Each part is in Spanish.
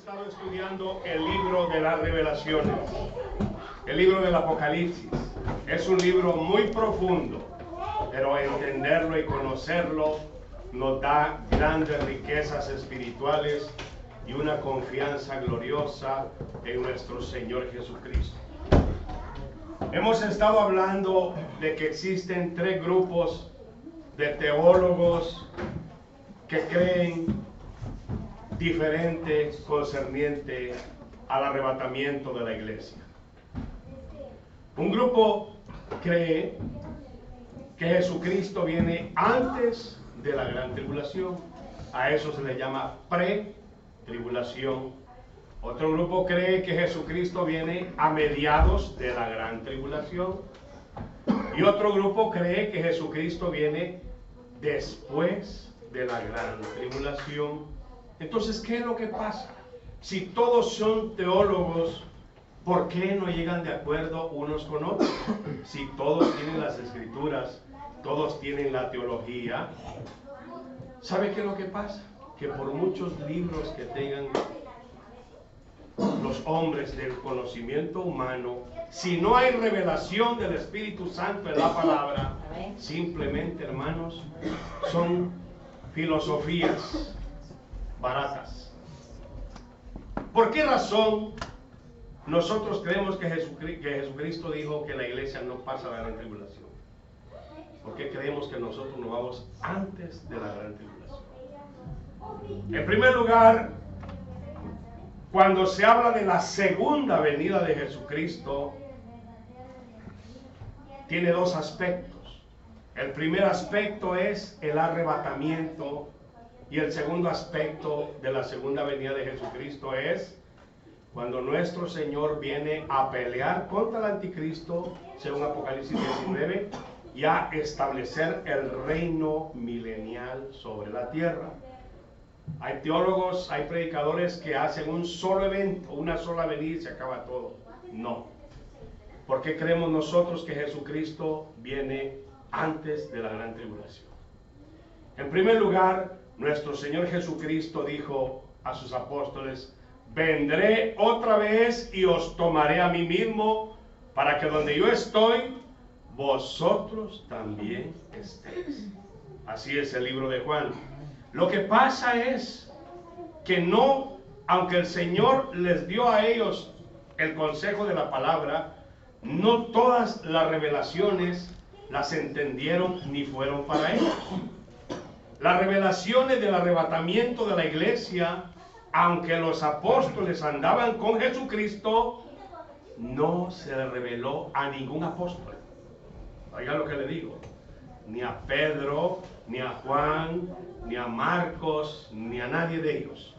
estado estudiando el libro de las revelaciones, el libro del Apocalipsis. Es un libro muy profundo, pero entenderlo y conocerlo nos da grandes riquezas espirituales y una confianza gloriosa en nuestro Señor Jesucristo. Hemos estado hablando de que existen tres grupos de teólogos que creen diferente concerniente al arrebatamiento de la iglesia. Un grupo cree que Jesucristo viene antes de la gran tribulación. A eso se le llama pre-tribulación. Otro grupo cree que Jesucristo viene a mediados de la gran tribulación. Y otro grupo cree que Jesucristo viene después de la gran tribulación. Entonces, ¿qué es lo que pasa? Si todos son teólogos, ¿por qué no llegan de acuerdo unos con otros? Si todos tienen las escrituras, todos tienen la teología. ¿Sabe qué es lo que pasa? Que por muchos libros que tengan los hombres del conocimiento humano, si no hay revelación del Espíritu Santo en la palabra, simplemente, hermanos, son filosofías baratas. ¿Por qué razón nosotros creemos que Jesucristo dijo que la iglesia no pasa la gran tribulación? ¿Por qué creemos que nosotros nos vamos antes de la gran tribulación? En primer lugar, cuando se habla de la segunda venida de Jesucristo, tiene dos aspectos. El primer aspecto es el arrebatamiento. Y el segundo aspecto de la segunda venida de Jesucristo es cuando nuestro Señor viene a pelear contra el anticristo, según Apocalipsis 19, y a establecer el reino milenial sobre la tierra. Hay teólogos, hay predicadores que hacen un solo evento, una sola venida y se acaba todo. No. ¿Por qué creemos nosotros que Jesucristo viene antes de la gran tribulación? En primer lugar, nuestro Señor Jesucristo dijo a sus apóstoles: vendré otra vez y os tomaré a mí mismo, para que donde yo estoy, vosotros también estéis. Así es el libro de Juan. Lo que pasa es que no, aunque el Señor les dio a ellos el consejo de la palabra, no todas las revelaciones las entendieron ni fueron para ellos. Las revelaciones del arrebatamiento de la iglesia, aunque los apóstoles andaban con Jesucristo, no se le reveló a ningún apóstol. Oiga lo que le digo. Ni a Pedro, ni a Juan, ni a Marcos, ni a nadie de ellos.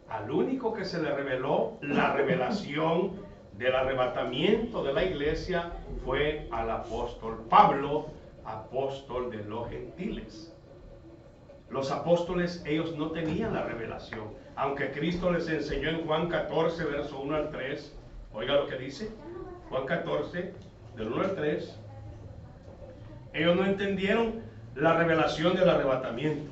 Al único que se le reveló la revelación del arrebatamiento de la iglesia fue al apóstol Pablo, apóstol de los gentiles. Los apóstoles, ellos no tenían la revelación, aunque Cristo les enseñó en Juan 14, verso 1 al 3. Oiga lo que dice, Juan 14, del 1 al 3. Ellos no entendieron la revelación del arrebatamiento.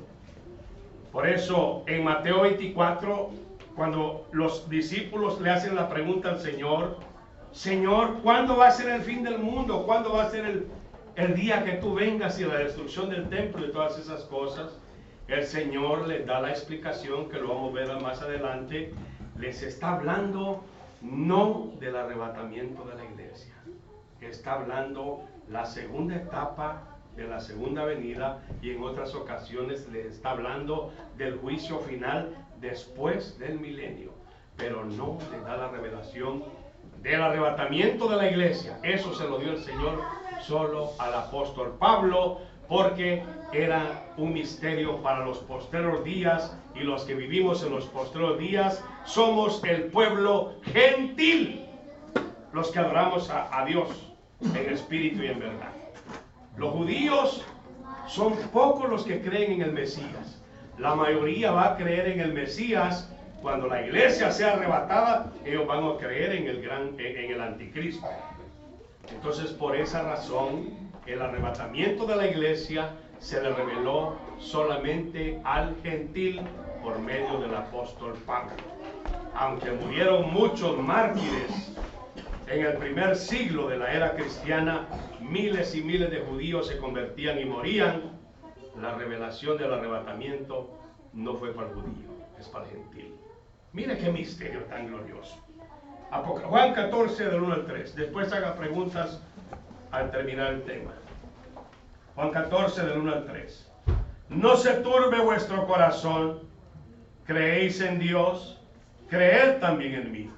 Por eso, en Mateo 24, cuando los discípulos le hacen la pregunta al Señor: Señor, ¿cuándo va a ser el fin del mundo? ¿Cuándo va a ser el día que tú vengas y la destrucción del templo y todas esas cosas? El Señor les da la explicación, que lo vamos a ver más adelante. Les está hablando no del arrebatamiento de la iglesia, está hablando la segunda etapa de la segunda venida, y en otras ocasiones les está hablando del juicio final después del milenio, pero no les da la revelación del arrebatamiento de la iglesia. Eso se lo dio el Señor solo al apóstol Pablo, porque era un misterio para los postreros días, y los que vivimos en los postreros días somos el pueblo gentil, los que adoramos a Dios en espíritu y en verdad. Los judíos son pocos los que creen en el Mesías. La mayoría va a creer en el Mesías. Cuando la iglesia sea arrebatada, ellos van a creer en el anticristo. Entonces, por esa razón, el arrebatamiento de la iglesia se le reveló solamente al gentil por medio del apóstol Pablo. aunque murieron muchos mártires en el primer siglo de la era cristiana, miles y miles de judíos se convertían y morían. La revelación del arrebatamiento no fue para el judío, es para el gentil. Mire qué misterio tan glorioso. Juan 14 del 1 al 3. Después haga preguntas al terminar el tema. Juan 14 del 1 al 3. No se turbe vuestro corazón. Creéis en Dios, creed también en mí.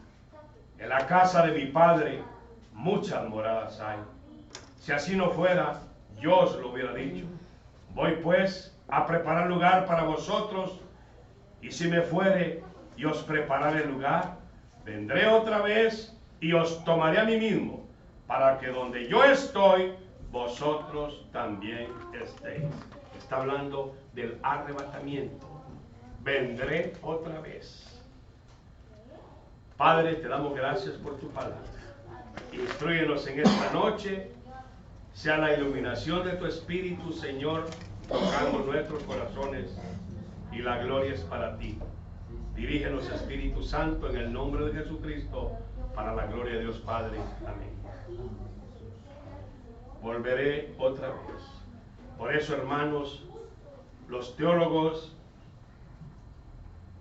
En la casa de mi Padre muchas moradas hay. Si así no fuera, yo os lo hubiera dicho. Voy pues a preparar lugar para vosotros, y si me fuere y os prepararé lugar, vendré otra vez y os tomaré a mí mismo, para que donde yo estoy, vosotros también estéis. Está hablando del arrebatamiento. Vendré otra vez. Padre, te damos gracias por tu palabra. Instrúyenos en esta noche. Sea la iluminación de tu Espíritu, Señor, tocando nuestros corazones, y la gloria es para ti. Dirígenos, Espíritu Santo, en el nombre de Jesucristo, para la gloria de Dios Padre. Amén. Volveré otra vez. Por eso, hermanos, los teólogos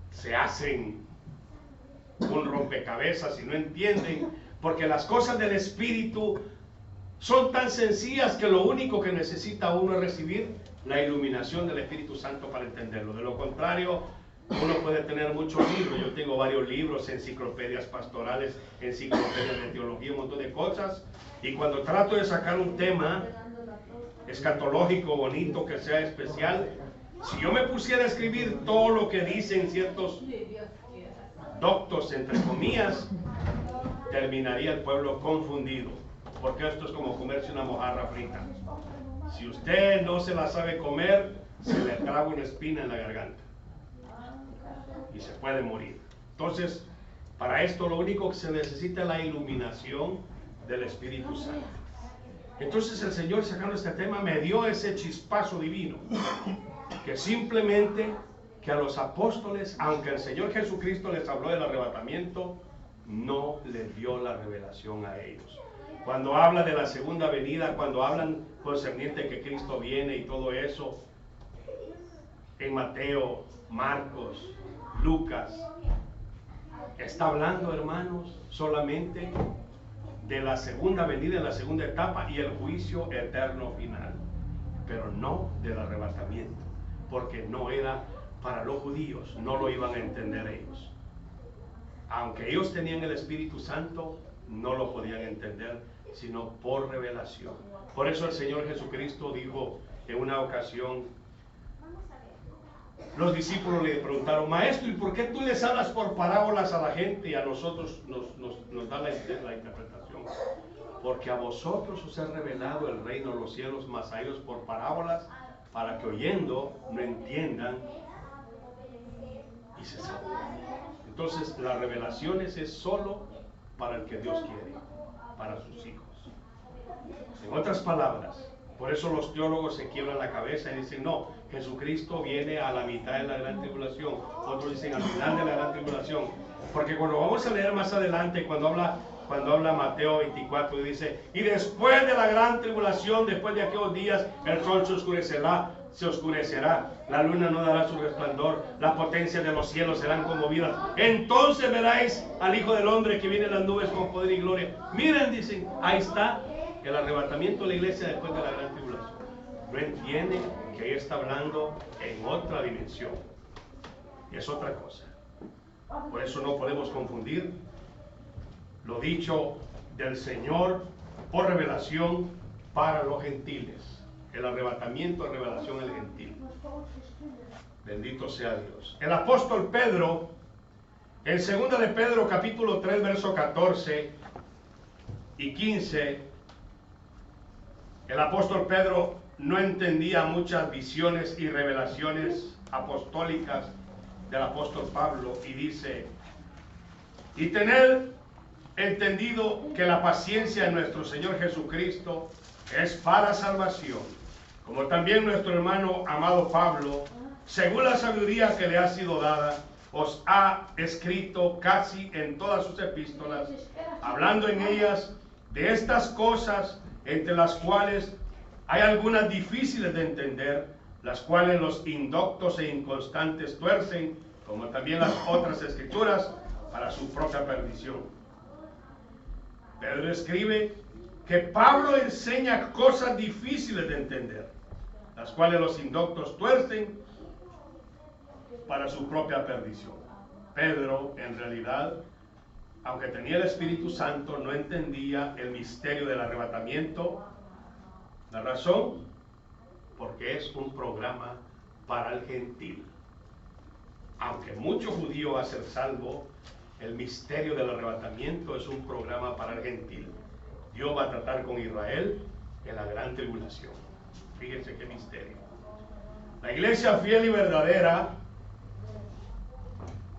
se hacen un rompecabezas y no entienden, porque las cosas del Espíritu son tan sencillas que lo único que necesita uno es recibir la iluminación del Espíritu Santo para entenderlo. De lo contrario, uno puede tener muchos libros. Yo tengo varios libros, enciclopedias pastorales, enciclopedias de teología, un montón de cosas. Y cuando trato de sacar un tema escatológico, bonito, que sea especial, si yo me pusiera a escribir todo lo que dicen ciertos doctos, entre comillas, terminaría el pueblo confundido. Porque esto es como comerse una mojarra frita. Si usted no se la sabe comer, se le clava una espina en la garganta y se puede morir. Entonces, para esto lo único que se necesita es la iluminación del Espíritu Santo. Entonces el Señor, sacando este tema, me dio ese chispazo divino, que simplemente que a los apóstoles, aunque el Señor Jesucristo les habló del arrebatamiento, no les dio la revelación a ellos. Cuando habla de la segunda venida, cuando hablan concerniente que Cristo viene y todo eso, en Mateo, Marcos, Lucas, está hablando, hermanos, solamente de la segunda venida, la segunda etapa y el juicio eterno final, pero no del arrebatamiento, porque no era para los judíos, no lo iban a entender ellos. Aunque ellos tenían el Espíritu Santo, no lo podían entender, sino por revelación. Por eso el Señor Jesucristo dijo en una ocasión, los discípulos le preguntaron: Maestro, ¿y por qué tú les hablas por parábolas a la gente y a nosotros nos da la interpretación? Porque a vosotros os he revelado el reino de los cielos, mas a ellos por parábolas, para que oyendo no entiendan y se salven. Entonces, las revelaciones es solo para el que Dios quiere, para sus hijos. En otras palabras, por eso los teólogos se quiebran la cabeza y dicen: no, Jesucristo viene a la mitad de la gran tribulación. Otros dicen al final de la gran tribulación. Porque cuando vamos a leer más adelante, cuando habla Mateo 24, dice: y después de la gran tribulación, después de aquellos días, el sol se oscurecerá, la luna no dará su resplandor, las potencias de los cielos serán conmovidas. Entonces veréis al Hijo del Hombre que viene en las nubes con poder y gloria. Miren, dicen, ahí está el arrebatamiento de la iglesia después de la gran tribulación. No entienden que ahí está hablando en otra dimensión, y es otra cosa. Por eso no podemos confundir lo dicho del Señor por revelación para los gentiles. El arrebatamiento es revelación al gentil. Bendito sea Dios. El apóstol Pedro, en 2 de Pedro capítulo 3, verso 14 y 15, el apóstol Pedro no entendía muchas visiones y revelaciones apostólicas del apóstol Pablo, y dice: y tener entendido que la paciencia de nuestro Señor Jesucristo es para salvación, como también nuestro hermano amado Pablo, según la sabiduría que le ha sido dada, os ha escrito casi en todas sus epístolas, hablando en ellas de estas cosas, entre las cuales hay algunas difíciles de entender, las cuales los indoctos e inconstantes tuercen, como también las otras escrituras, para su propia perdición. Pedro escribe que Pablo enseña cosas difíciles de entender, las cuales los indoctos tuercen para su propia perdición. Pedro, en realidad, aunque tenía el Espíritu Santo, no entendía el misterio del arrebatamiento. La razón, porque es un programa para el gentil. Aunque mucho judío va a ser salvo, el misterio del arrebatamiento es un programa para el gentil. Dios va a tratar con Israel en la gran tribulación. Fíjense qué misterio. La iglesia fiel y verdadera,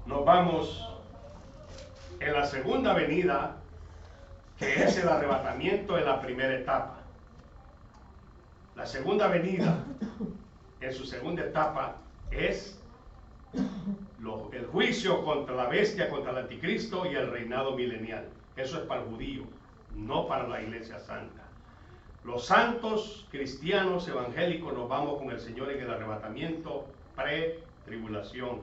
nos vamos en la segunda venida, que es el arrebatamiento en la primera etapa. La segunda venida, en su segunda etapa, es el juicio contra la bestia, contra el anticristo y el reinado milenial. Eso es para el judío, no para la iglesia santa. Los santos cristianos evangélicos nos vamos con el Señor en el arrebatamiento pre-tribulación.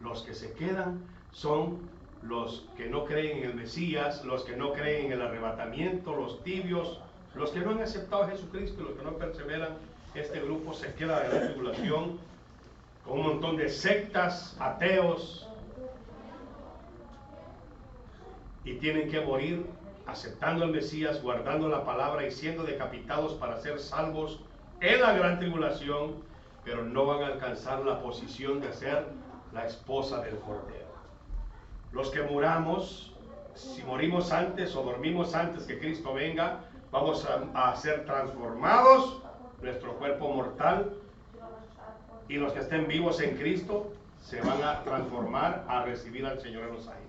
Los que se quedan son los que no creen en el Mesías, los que no creen en el arrebatamiento, los tibios, los que no han aceptado a Jesucristo, los que no perseveran. Este grupo se queda en la tribulación con un montón de sectas, ateos, y tienen que morir aceptando al Mesías, guardando la palabra y siendo decapitados para ser salvos en la gran tribulación, pero no van a alcanzar la posición de ser la esposa del Cordero. Los que muramos, si morimos antes o dormimos antes que Cristo venga, vamos a ser transformados, nuestro cuerpo mortal, y los que estén vivos en Cristo se van a transformar a recibir al Señor en los aires.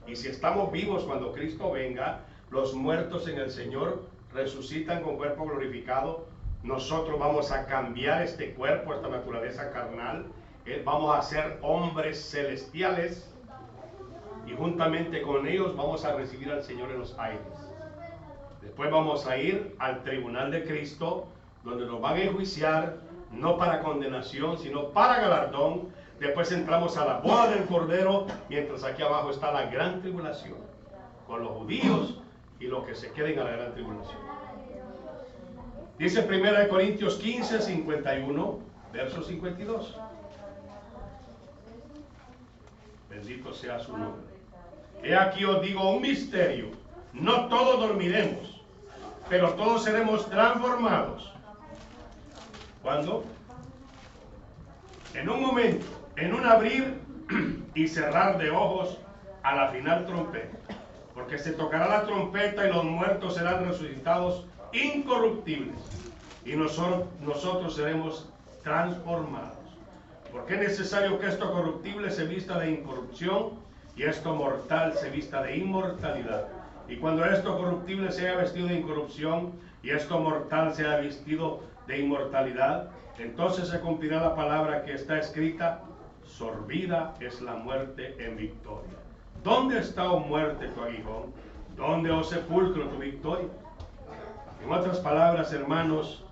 Y si estamos vivos cuando Cristo venga, los muertos en el Señor resucitan con cuerpo glorificado. Nosotros vamos a cambiar este cuerpo, esta naturaleza carnal. Vamos a ser hombres celestiales y juntamente con ellos vamos a recibir al Señor en los aires. Después vamos a ir al tribunal de Cristo, donde nos van a enjuiciar, no para condenación, sino para galardón. Después entramos a la boda del Cordero, mientras aquí abajo está la gran tribulación, con los judíos y los que se queden a la gran tribulación. Dice 1 Corintios 15, 51, verso 52. Bendito sea su nombre. He aquí os digo un misterio: no todos dormiremos, pero todos seremos transformados. ¿Cuándo? En un momento, en un abrir y cerrar de ojos, a la final trompeta. Porque se tocará la trompeta y los muertos serán resucitados incorruptibles, y nosotros seremos transformados. Porque es necesario que esto corruptible se vista de incorrupción y esto mortal se vista de inmortalidad. Y cuando esto corruptible sea vestido de incorrupción y esto mortal sea vestido de inmortalidad, entonces se cumplirá la palabra que está escrita: sorbida es la muerte en victoria. ¿Dónde está, oh muerte, tu aguijón? ¿Dónde, oh sepulcro, tu victoria? En otras palabras, hermanos,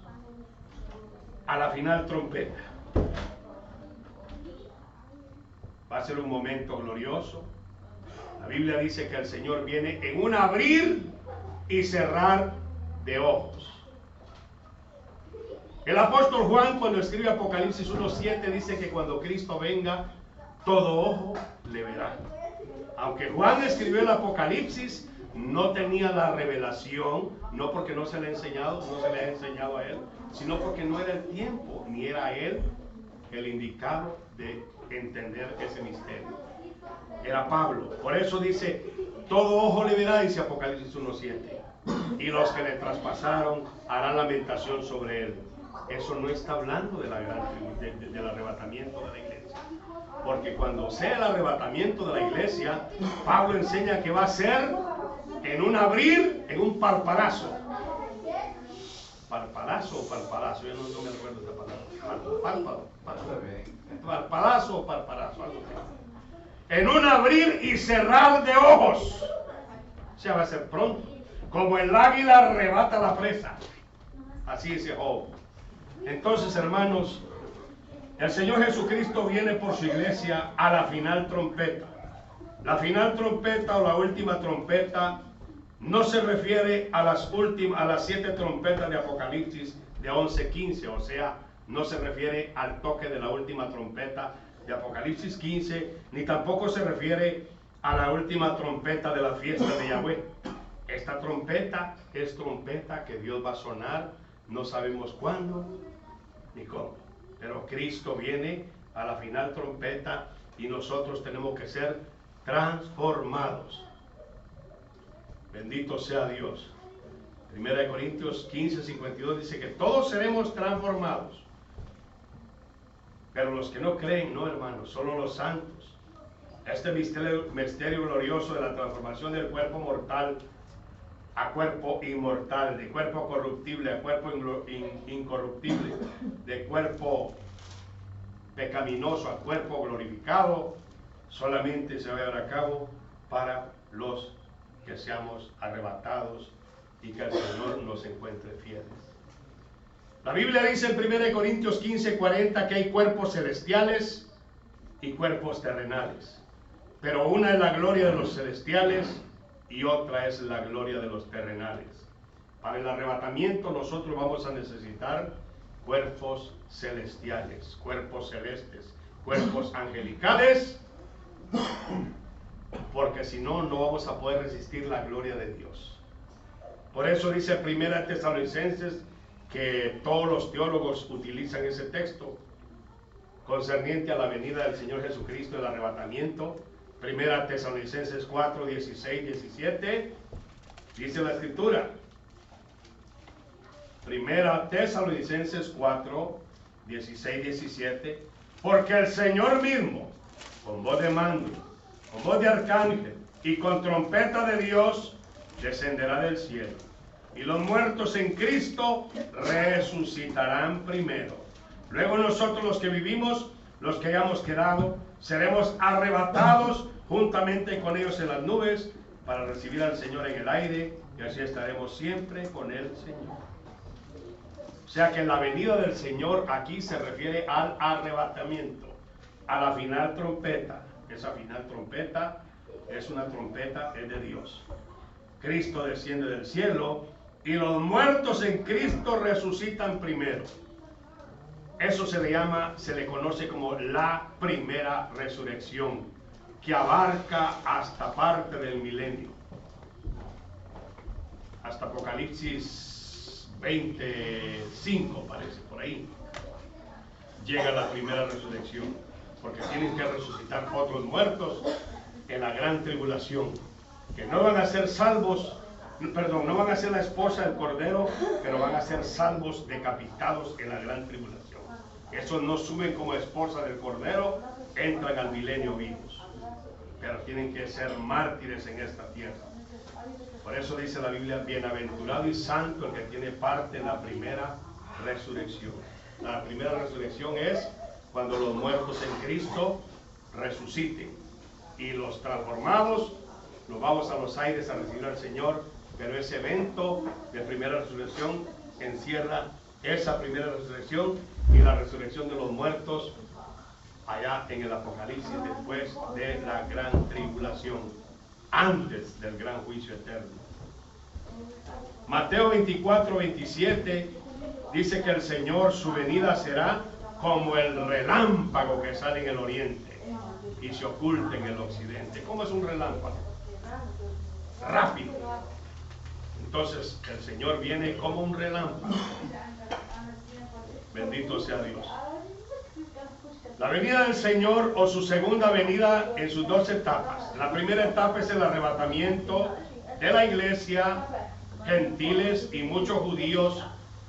a la final trompeta va a ser un momento glorioso. La Biblia dice que el Señor viene en un abrir y cerrar de ojos. El apóstol Juan, cuando escribe Apocalipsis 1:7, dice que cuando Cristo venga, todo ojo le verá. Aunque Juan escribió el Apocalipsis, no tenía la revelación, no porque no se le ha enseñado a él, sino porque no era el tiempo, ni era él el indicado de entender ese misterio. Era Pablo. Por eso dice: todo ojo le verá, dice Apocalipsis 1:7, y los que le traspasaron harán lamentación sobre él. Eso no está hablando de del arrebatamiento de la iglesia. Porque cuando sea el arrebatamiento de la iglesia, Pablo enseña que va a ser en un abrir, en un parpadazo. ¿Parpadazo o parpadazo? Yo no me acuerdo de esa palabra. Parpadazo o parpadazo, algo así. en un abrir y cerrar de ojos. O sea, va a ser pronto. Como el águila arrebata la presa. Así dice Job. Entonces, hermanos, el Señor Jesucristo viene por su iglesia a la final trompeta. La final trompeta o la última trompeta no se refiere a las 7 trompetas de Apocalipsis de 11:15, o sea, no se refiere al toque de la última trompeta de Apocalipsis 15, ni tampoco se refiere a la última trompeta de la fiesta de Yahweh. Esta trompeta es trompeta que Dios va a sonar, no sabemos cuándo ni cómo, pero Cristo viene a la final trompeta y nosotros tenemos que ser transformados. Bendito sea Dios. 1 Corintios 15:52 dice que todos seremos transformados. Pero los que no creen, no, hermanos, solo los santos. Este misterio glorioso de la transformación del cuerpo mortal a cuerpo inmortal, de cuerpo corruptible a cuerpo incorruptible, de cuerpo pecaminoso a cuerpo glorificado, solamente se va a llevar a cabo para los que seamos arrebatados y que el Señor nos encuentre fieles. La Biblia dice en 1 Corintios 15:40 que hay cuerpos celestiales y cuerpos terrenales, pero una es la gloria de los celestiales y otra es la gloria de los terrenales. Para el arrebatamiento nosotros vamos a necesitar cuerpos celestiales, cuerpos celestes, cuerpos angelicales, porque si no, no vamos a poder resistir la gloria de Dios. Por eso dice 1 Tesalonicenses que todos los teólogos utilizan ese texto concerniente a la venida del Señor Jesucristo, el arrebatamiento. 1 Tesalonicenses 4, 16, 17, dice la Escritura. 1 Tesalonicenses 4, 16, 17, porque el Señor mismo, con voz de mando, con voz de arcángel y con trompeta de Dios, descenderá del cielo. Y los muertos en Cristo resucitarán primero. Luego nosotros los que vivimos, los que hayamos quedado, seremos arrebatados juntamente con ellos en las nubes para recibir al Señor en el aire, y así estaremos siempre con el Señor. O sea que la venida del Señor aquí se refiere al arrebatamiento, a la final trompeta. Esa final trompeta es una trompeta, es de Dios. Cristo desciende del cielo y los muertos en Cristo resucitan primero. Eso se le conoce como la primera resurrección, que abarca hasta parte del milenio. Hasta Apocalipsis 25, parece, por ahí. Llega la primera resurrección, porque tienen que resucitar otros muertos en la gran tribulación, que no van a ser salvos, perdón, no van a ser la esposa del Cordero, pero van a ser salvos, decapitados en la gran tribulación. Esos no suben como esposa del Cordero, entran al milenio vivos, pero tienen que ser mártires en esta tierra. Por eso dice la Biblia, bienaventurado y santo el que tiene parte en la primera resurrección. La primera resurrección es cuando los muertos en Cristo resuciten, y los transformados nos vamos a los aires a recibir al Señor. Pero ese evento de primera resurrección encierra esa primera resurrección y la resurrección de los muertos allá en el Apocalipsis, después de la gran tribulación, antes del gran juicio eterno. Mateo 24, 27 dice que el Señor, su venida será como el relámpago que sale en el oriente y se oculta en el occidente. ¿Cómo es un relámpago? Rápido. Entonces el Señor viene como un relámpago. Bendito sea Dios. La venida del Señor, o su segunda venida, en sus dos etapas. La primera etapa es el arrebatamiento de la iglesia. Gentiles y muchos judíos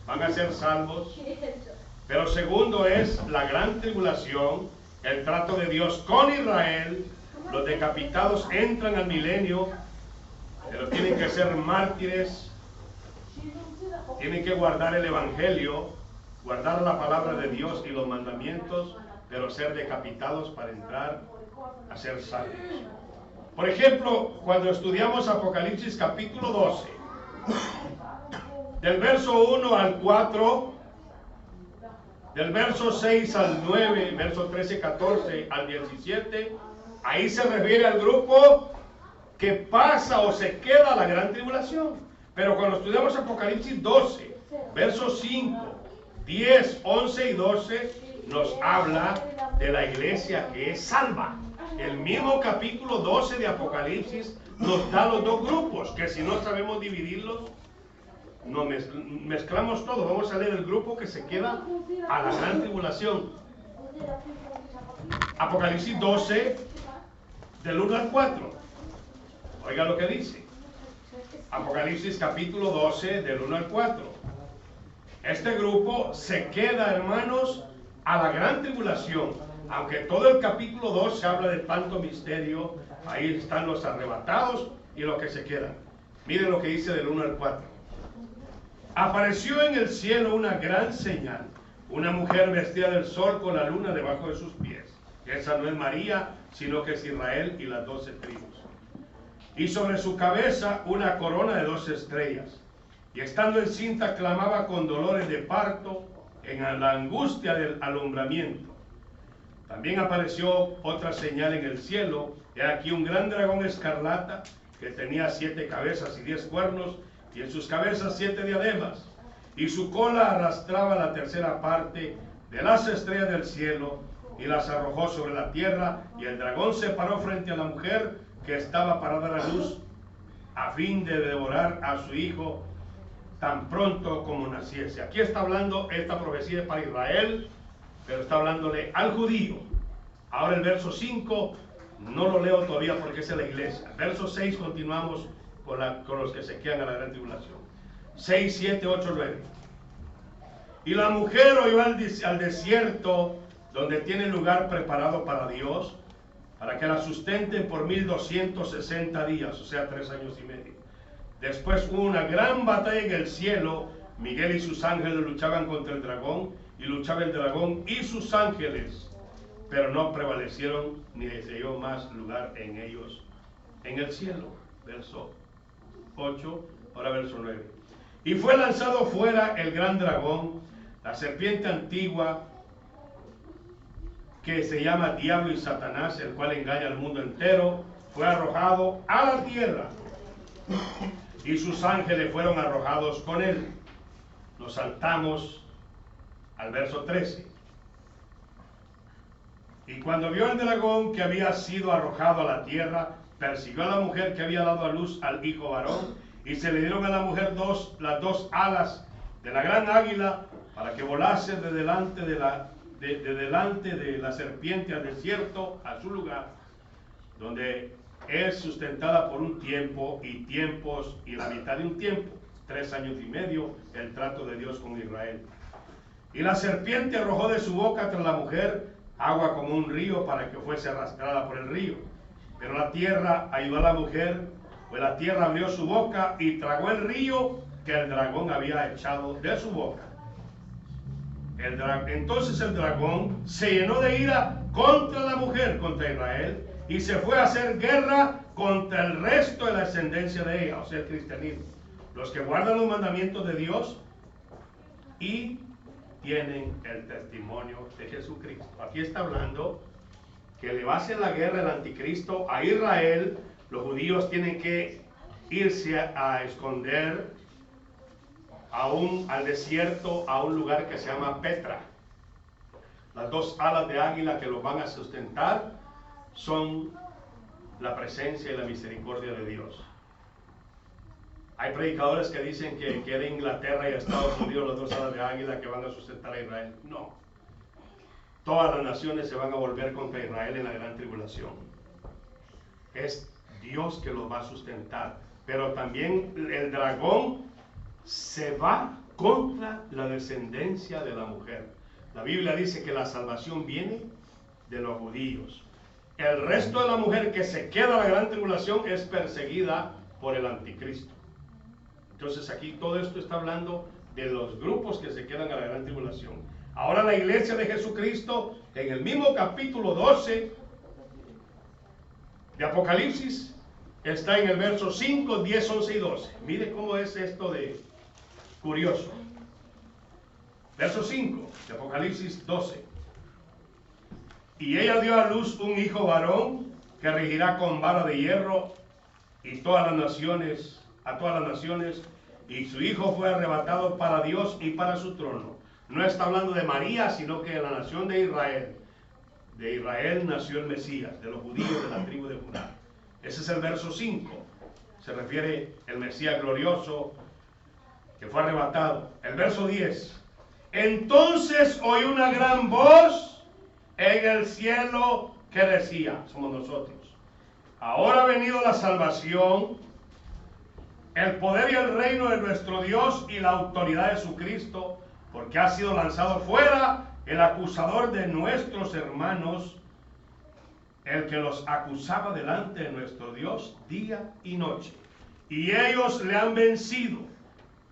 van a ser salvos. Pero segundo es la gran tribulación, el trato de Dios con Israel. Los decapitados entran al milenio, pero tienen que ser mártires, tienen que guardar el evangelio, guardar la palabra de Dios y los mandamientos, pero ser decapitados para entrar a ser salvos. Por ejemplo, cuando estudiamos Apocalipsis capítulo 12, del verso 1 al 4, del verso 6 al 9, verso 13, 14 al 17, ahí se refiere al grupo que pasa o se queda la gran tribulación. Pero cuando estudiamos Apocalipsis 12, versos 5, 10, 11 y 12, nos habla de la iglesia que es salva. El mismo capítulo 12 de Apocalipsis nos da los dos grupos, que si no sabemos dividirlos, no mezclamos todo. Vamos a leer el grupo que se queda a la gran tribulación. Apocalipsis 12, del 1 al 4. Oiga lo que dice. Apocalipsis capítulo 12, del 1 al 4. Este grupo se queda, hermanos, a la gran tribulación. Aunque todo el capítulo 2 se habla de tanto misterio, ahí están los arrebatados y los que se quedan. Miren lo que dice del 1 al 4. Apareció en el cielo una gran señal, una mujer vestida del sol con la luna debajo de sus pies. Esa no es María, sino que es Israel y las 12 tribus. Y sobre su cabeza una corona de 12 estrellas. Y estando encinta clamaba con dolores de parto en la angustia del alumbramiento. También apareció otra señal en el cielo. He aquí un gran dragón escarlata que tenía 7 cabezas y 10 cuernos, y en sus cabezas 7 diademas, y su cola arrastraba la tercera parte de las estrellas del cielo, y las arrojó sobre la tierra, y el dragón se paró frente a la mujer que estaba para dar a luz, a fin de devorar a su hijo tan pronto como naciese. Aquí está hablando, esta profecía es para Israel, pero está hablándole al judío. Ahora el verso 5, no lo leo todavía porque es en la iglesia. Verso 6 continuamos con los que se quedan a la gran tribulación. 6, 7, 8, 9. Y la mujer oyó al desierto, donde tiene lugar preparado para Dios, para que la sustenten por 1260 días, o sea, 3 años y medio. Después hubo una gran batalla en el cielo. Miguel y sus ángeles luchaban contra el dragón, y luchaba el dragón y sus ángeles, pero no prevalecieron, ni se dio más lugar en ellos en el cielo. Verso 8, ahora verso 9. Y fue lanzado fuera el gran dragón, la serpiente antigua, que se llama Diablo y Satanás, el cual engaña al mundo entero, fue arrojado a la tierra, y sus ángeles fueron arrojados con él. Nos saltamos al verso 13. Y cuando vio el dragón que había sido arrojado a la tierra, persiguió a la mujer que había dado a luz al hijo varón, y se le dieron a la mujer las dos alas de la gran águila, para que volase de delante de la serpiente al desierto, a su lugar, donde es sustentada por un tiempo y tiempos y la mitad de un tiempo, 3 años y medio, el trato de Dios con Israel. Y la serpiente arrojó de su boca tras la mujer agua como un río, para que fuese arrastrada por el río. Pero la tierra ayudó a la mujer, pues la tierra abrió su boca y tragó el río que el dragón había echado de su boca. Entonces el dragón se llenó de ira contra la mujer, contra Israel, y se fue a hacer guerra contra el resto de la descendencia de ella, o sea, el cristianismo, los que guardan los mandamientos de Dios y tienen el testimonio de Jesucristo. Aquí está hablando que le va a hacer la guerra el anticristo a Israel. Los judíos tienen que irse a esconder al desierto, a un lugar que se llama Petra. Las 2 alas de águila que los van a sustentar son la presencia y la misericordia de Dios. Hay predicadores que dicen que de Inglaterra y Estados Unidos las 2 alas de águila que van a sustentar a Israel. No. Todas las naciones se van a volver contra Israel en la gran tribulación. Es Dios que los va a sustentar. Pero también el dragón se va contra la descendencia de la mujer. La Biblia dice que la salvación viene de los judíos. El resto de la mujer que se queda en la gran tribulación es perseguida por el anticristo. Entonces aquí todo esto está hablando de los grupos que se quedan a la gran tribulación. Ahora la iglesia de Jesucristo, en el mismo capítulo 12, de Apocalipsis está en el verso 5, 10, 11 y 12. Mire cómo es esto de curioso. Verso 5 de Apocalipsis 12. Y ella dio a luz un hijo varón que regirá con vara de hierro y todas las naciones, a todas las naciones, y su hijo fue arrebatado para Dios y para su trono. No está hablando de María, sino que de la nación de Israel. De Israel nació el Mesías, de los judíos de la tribu de Judá. Ese es el verso 5. Se refiere al Mesías glorioso que fue arrebatado. El verso 10. Entonces oí una gran voz en el cielo que decía, somos nosotros: ahora ha venido la salvación, el poder y el reino de nuestro Dios y la autoridad de su Cristo, porque ha sido lanzado fuera el acusador de nuestros hermanos, el que los acusaba delante de nuestro Dios día y noche. Y ellos le han vencido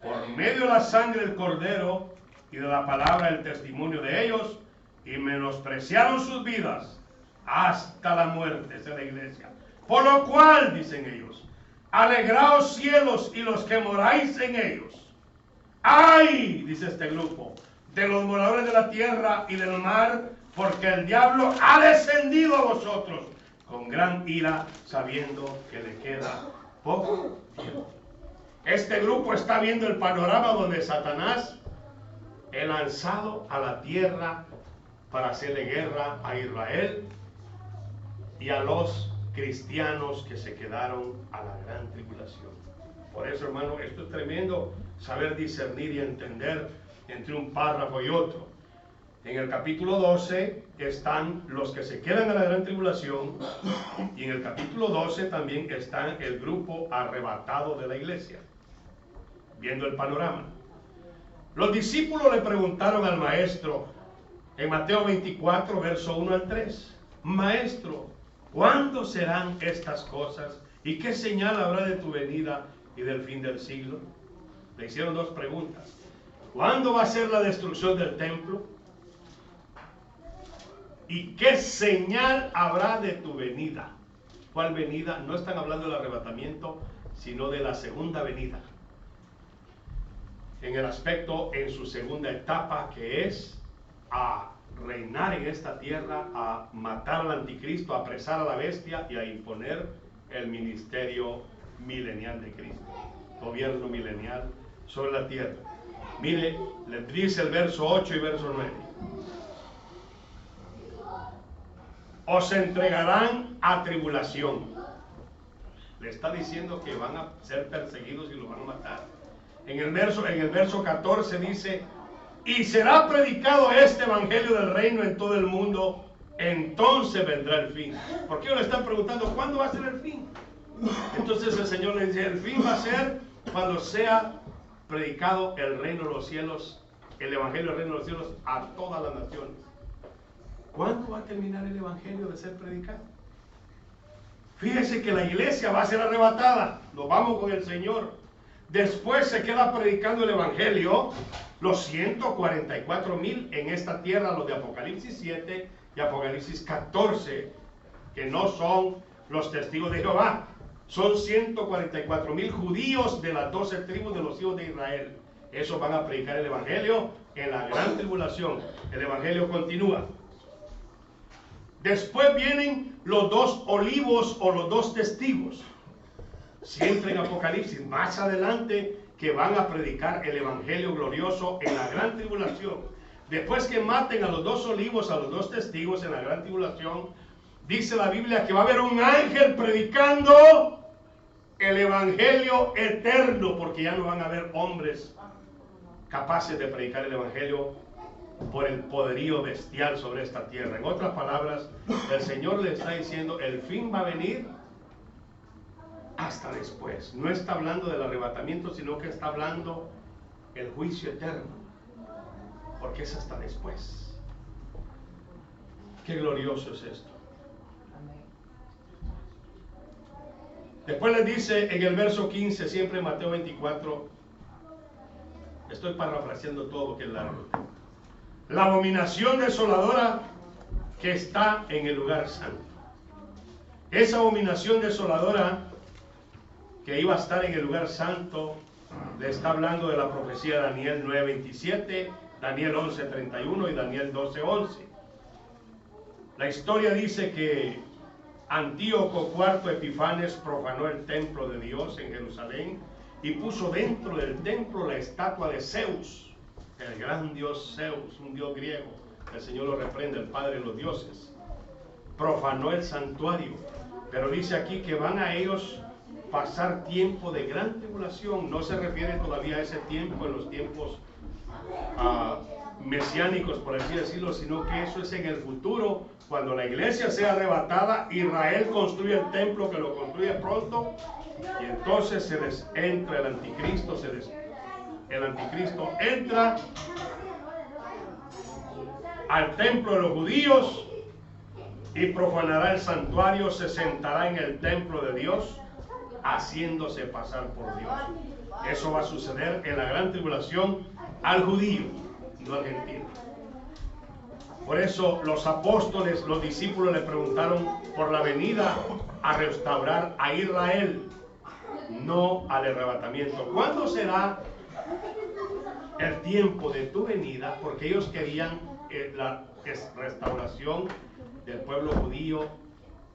por medio de la sangre del Cordero y de la palabra del testimonio de ellos, y menospreciaron sus vidas hasta la muerte. Esa es la iglesia. Por lo cual, dicen ellos, alegraos cielos y los que moráis en ellos. ¡Ay!, dice este grupo, de los moradores de la tierra y del mar, porque el diablo ha descendido a vosotros con gran ira, sabiendo que le queda poco tiempo. Este grupo está viendo el panorama donde Satanás es lanzado a la tierra para hacerle guerra a Israel y a los cristianos que se quedaron a la gran tribulación. Por eso, hermano, esto es tremendo, saber discernir y entender entre un párrafo y otro. En el capítulo 12 están los que se quedan a la gran tribulación, y en el capítulo 12 también está el grupo arrebatado de la iglesia, viendo el panorama. Los discípulos le preguntaron al maestro en Mateo 24, verso 1 al 3, Maestro, ¿cuándo serán estas cosas? ¿Y qué señal habrá de tu venida y del fin del siglo? Le hicieron dos preguntas. ¿Cuándo va a ser la destrucción del templo? ¿Y qué señal habrá de tu venida? ¿Cuál venida? No están hablando del arrebatamiento, sino de la segunda venida. En el aspecto, en su segunda etapa, que es a reinar en esta tierra, a matar al anticristo, a apresar a la bestia y a imponer el ministerio milenial de Cristo, gobierno milenial sobre la tierra. Mire, le dice el verso 8 y verso 9. Os entregarán a tribulación. Le está diciendo que van a ser perseguidos y los van a matar. En el verso 14 dice: y será predicado este evangelio del reino en todo el mundo, entonces vendrá el fin. ¿Por qué le están preguntando cuándo va a ser el fin? Entonces el Señor le dice: el fin va a ser cuando sea predicado el reino de los cielos, el evangelio del reino de los cielos a todas las naciones. ¿Cuándo va a terminar el evangelio de ser predicado? Fíjese que la iglesia va a ser arrebatada, nos vamos con el Señor. Después se queda predicando el evangelio los 144,000 en esta tierra, los de Apocalipsis 7 y Apocalipsis 14, que no son los testigos de Jehová. Son 144,000 judíos de las 12 tribus de los hijos de Israel. Esos van a predicar el evangelio en la gran tribulación. El evangelio continúa. Después vienen los dos olivos o los dos testigos. Siempre en Apocalipsis, más adelante, que van a predicar el evangelio glorioso en la gran tribulación. Después que maten a los dos olivos, a los dos testigos en la gran tribulación, dice la Biblia que va a haber un ángel predicando el evangelio eterno, porque ya no van a haber hombres capaces de predicar el evangelio por el poderío bestial sobre esta tierra. En otras palabras, el Señor le está diciendo: el fin va a venir hasta después. No está hablando del arrebatamiento, sino que está hablando el juicio eterno, porque es hasta después. Qué glorioso es esto. Después les dice en el verso 15, siempre en Mateo 24, estoy parafraseando todo, que es largo: la abominación desoladora que está en el lugar santo. Esa abominación desoladora que iba a estar en el lugar santo, le está hablando de la profecía de Daniel 9:27, Daniel 11:31 y Daniel 12:11. La historia dice que Antíoco IV Epifanes profanó el templo de Dios en Jerusalén y puso dentro del templo la estatua de Zeus, el gran dios Zeus, un dios griego. El Señor lo reprende, el padre de los dioses. Profanó el santuario, pero dice aquí que van a ellos pasar tiempo de gran tribulación. No se refiere todavía a ese tiempo en los tiempos mesiánicos, por así decirlo, sino que eso es en el futuro, cuando la iglesia sea arrebatada. Israel construye el templo, que lo construye pronto, y entonces se les entra el anticristo, el anticristo entra al templo de los judíos y profanará el santuario, se sentará en el templo de Dios, haciéndose pasar por Dios. Eso va a suceder en la gran tribulación al judío, no al gentil. Por eso los apóstoles, los discípulos le preguntaron por la venida a restaurar a Israel, no al arrebatamiento. ¿Cuándo será el tiempo de tu venida? Porque ellos querían la restauración del pueblo judío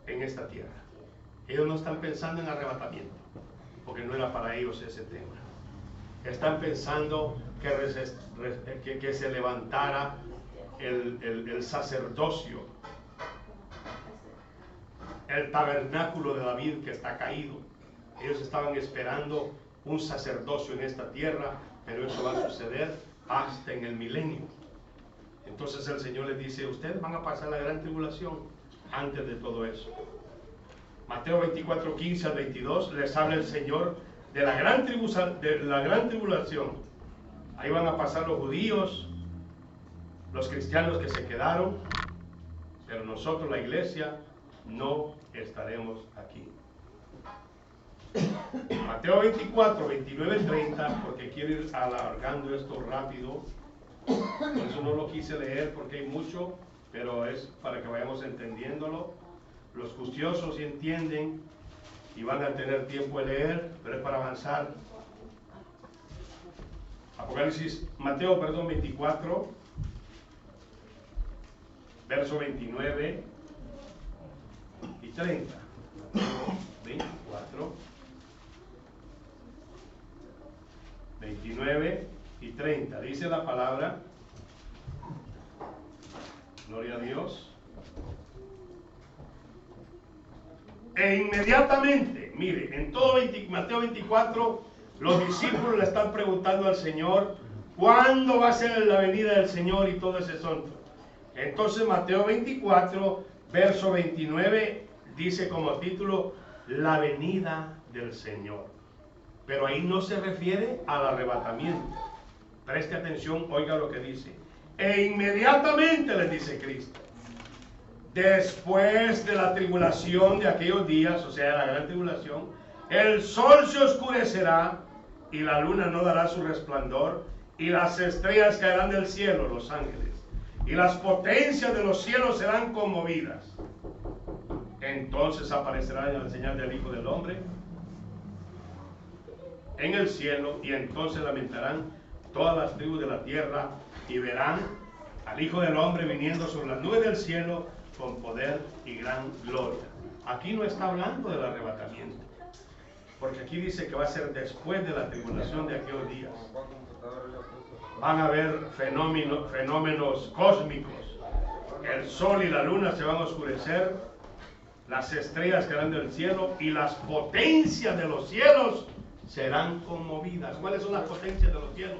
en esta tierra. Ellos no están pensando en arrebatamiento, porque no era para ellos ese tema. Están pensando que se levantara el sacerdocio, el tabernáculo de David que está caído. Ellos estaban esperando un sacerdocio en esta tierra, pero eso va a suceder hasta en el milenio. Entonces el Señor les dice: ustedes van a pasar la gran tribulación antes de todo eso. Mateo 24:15 al 22 les habla el Señor de la gran tribulación. Ahí van a pasar los judíos, los cristianos que se quedaron, pero nosotros, la iglesia, no estaremos aquí. Mateo 24, 29, 30, porque quiero ir alargando esto rápido. Por eso no lo quise leer, porque hay mucho, pero es para que vayamos entendiéndolo. Los juiciosos sí entienden y van a tener tiempo de leer, pero es para avanzar. Mateo 24, verso 29 y 30. 24, 29 y 30. Dice la palabra, gloria a Dios. E inmediatamente, mire, en todo Mateo 24, los discípulos le están preguntando al Señor cuándo va a ser la venida del Señor y todo ese asunto. Entonces Mateo 24, verso 29, dice como título, la venida del Señor. Pero ahí no se refiere al arrebatamiento. Preste atención, oiga lo que dice. E inmediatamente les dice Cristo, después de la tribulación de aquellos días, o sea, de la gran tribulación, el sol se oscurecerá y la luna no dará su resplandor y las estrellas caerán del cielo, los ángeles, y las potencias de los cielos serán conmovidas. Entonces aparecerá la señal del Hijo del Hombre en el cielo, y entonces lamentarán todas las tribus de la tierra y verán al Hijo del Hombre viniendo sobre las nubes del cielo con poder y gran gloria. Aquí no está hablando del arrebatamiento, porque aquí dice que va a ser después de la tribulación de aquellos días. Van a haber fenómenos cósmicos. El sol y la luna se van a oscurecer, las estrellas caerán del cielo y las potencias de los cielos serán conmovidas. ¿Cuáles son las potencias de los cielos?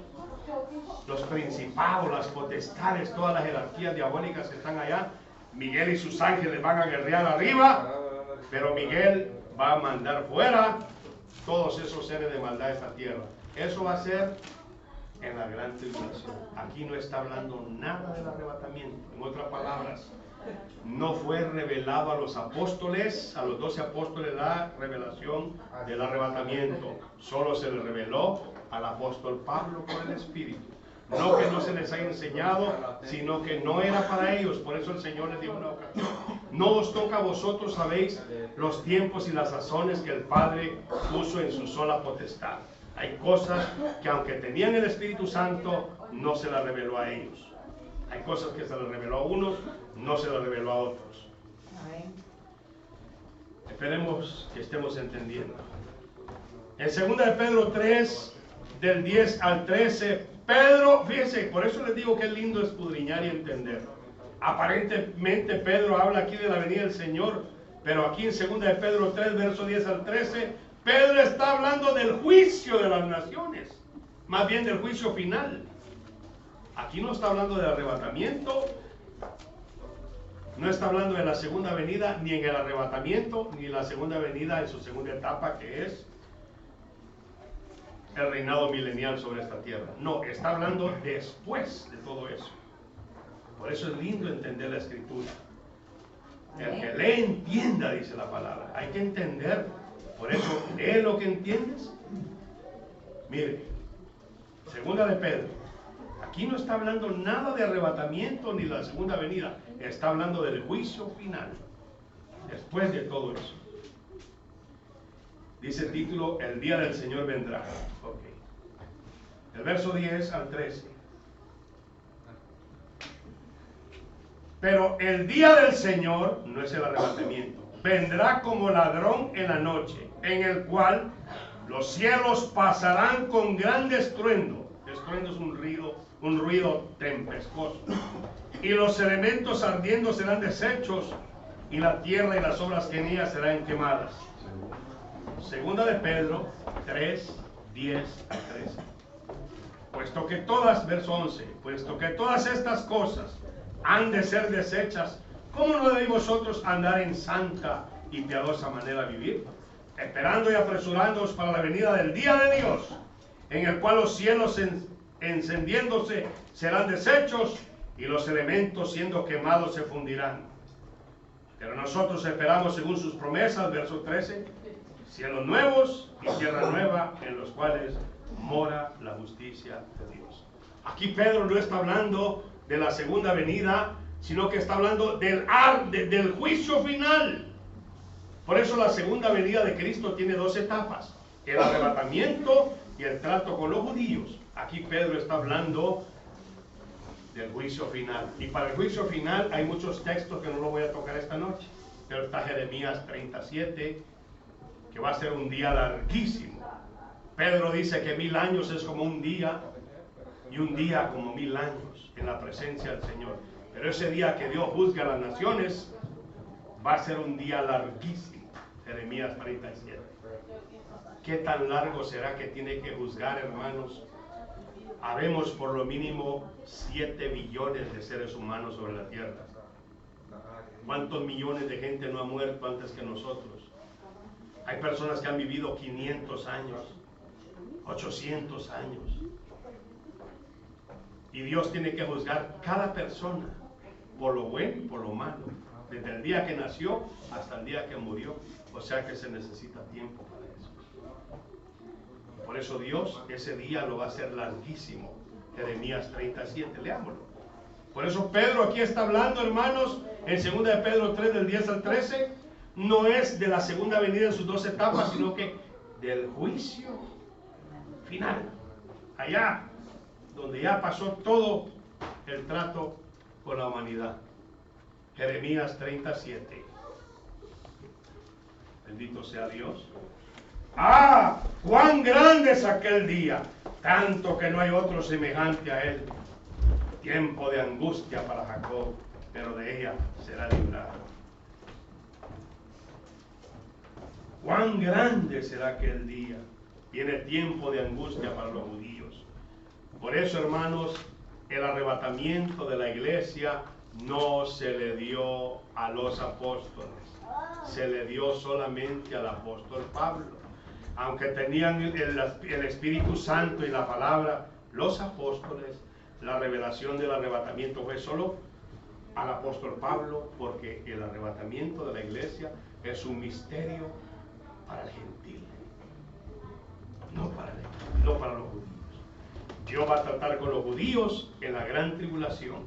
Los principados, las potestades, todas las jerarquías diabólicas que están allá. Miguel y sus ángeles van a guerrear arriba, pero Miguel va a mandar fuera todos esos seres de maldad de esta tierra. Eso va a ser en la gran tribulación. Aquí no está hablando nada del arrebatamiento. En otras palabras, no fue revelado a los apóstoles, a los 12 apóstoles, la revelación del arrebatamiento. Solo se le reveló al apóstol Pablo por el Espíritu. No que no se les haya enseñado, sino que no era para ellos. Por eso el Señor les dio una ocasión No os toca a vosotros, sabéis, los tiempos y las sazones que el Padre puso en su sola potestad. Hay cosas que aunque tenían el Espíritu Santo, no se las reveló a ellos. Hay cosas que se las reveló a unos, no se las reveló a otros. Esperemos que estemos entendiendo. En 2 de Pedro 3, del 10 al 13, Pedro, fíjense, por eso les digo que es lindo escudriñar y entender. Aparentemente Pedro habla aquí de la venida del Señor, pero aquí en 2 de Pedro 3, verso 10 al 13, Pedro está hablando del juicio de las naciones, más bien del juicio final. Aquí no está hablando del arrebatamiento, no está hablando de la segunda venida, ni en el arrebatamiento, ni en la segunda venida en su segunda etapa, que es el reinado milenial sobre esta tierra. No, está hablando después de todo eso. Por eso es lindo entender la Escritura. El que lee entienda, dice la palabra. Hay que entender. Por eso, lee lo que entiendes. Mire, 2 de Pedro. Aquí no está hablando nada de arrebatamiento ni la segunda venida. Está hablando del juicio final. Después de todo eso. Dice el título, el día del Señor vendrá. Okay. El verso 10 al 13. Pero el día del Señor, no es el arrebatamiento, vendrá como ladrón en la noche, en el cual los cielos pasarán con gran estruendo. Estruendo es un ruido tempestuoso. Y los elementos ardiendo serán deshechos, y la tierra y las obras que en ella serán quemadas. 2 de Pedro 3, 10 al 13. Puesto que todas, verso 11, puesto que todas estas cosas han de ser deshechas, ¿cómo no debéis vosotros andar en santa y piadosa manera de vivir? Esperando y apresurándoos para la venida del día de Dios, en el cual los cielos encendiéndose serán deshechos y los elementos siendo quemados se fundirán. Pero nosotros esperamos según sus promesas, verso 13, cielos nuevos y tierra nueva en los cuales mora la justicia de Dios. Aquí Pedro no está hablando de la segunda venida, sino que está hablando del juicio final. Por eso la segunda venida de Cristo tiene dos etapas, el arrebatamiento y el trato con los judíos. Aquí Pedro está hablando del juicio final. Y para el juicio final hay muchos textos que no los voy a tocar esta noche. Pero está Jeremías 37, que va a ser un día larguísimo. Pedro dice que 1000 años es como un día, y un día como 1000 años en la presencia del Señor. Pero ese día que Dios juzga a las naciones va a ser un día larguísimo. Jeremías 37. ¿Qué tan largo será que tiene que juzgar, hermanos? Habemos por lo mínimo 7 billones de seres humanos sobre la tierra. ¿Cuántos millones de gente no ha muerto antes que nosotros? Hay personas que han vivido 500 años, 800 años. Y Dios tiene que juzgar cada persona por lo bueno y por lo malo, desde el día que nació hasta el día que murió. O sea que se necesita tiempo para eso. Por eso Dios ese día lo va a hacer larguísimo. Jeremías 37, leámoslo. Por eso Pedro aquí está hablando, hermanos, en 2 de Pedro 3, del 10 al 13, no es de la segunda venida en sus dos etapas, sino que del juicio final. Allá donde ya pasó todo el trato con la humanidad. Jeremías 37. Bendito sea Dios. ¡Ah! ¡Cuán grande es aquel día! Tanto que no hay otro semejante a él. Tiempo de angustia para Jacob, pero de ella será librado. ¡Cuán grande será aquel día! Viene tiempo de angustia para los judíos. Por eso, hermanos, el arrebatamiento de la iglesia no se le dio a los apóstoles, se le dio solamente al apóstol Pablo. Aunque tenían el Espíritu Santo y la palabra, los apóstoles, la revelación del arrebatamiento fue solo al apóstol Pablo, porque el arrebatamiento de la iglesia es un misterio para el gentil, no para los judíos. Dios va a tratar con los judíos en la gran tribulación.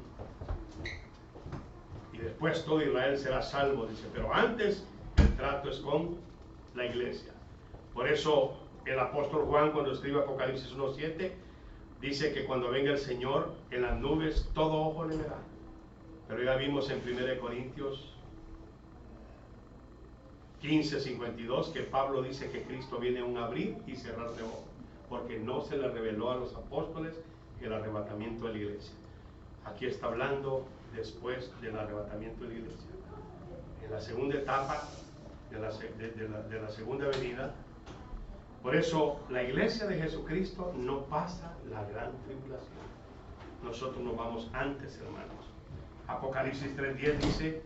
Y después todo Israel será salvo, dice, pero antes el trato es con la iglesia. Por eso el apóstol Juan, cuando escribe Apocalipsis 1:7, dice que cuando venga el Señor en las nubes, todo ojo le verá. Pero ya vimos en 1 Corintios 15:52 que Pablo dice que Cristo viene a un abrir y cerrar de ojos, porque no se le reveló a los apóstoles el arrebatamiento de la iglesia. Aquí está hablando después del arrebatamiento de la iglesia. En la segunda etapa de la segunda venida. Por eso la iglesia de Jesucristo no pasa la gran tribulación. Nosotros nos vamos antes, hermanos. Apocalipsis 3:10 dice,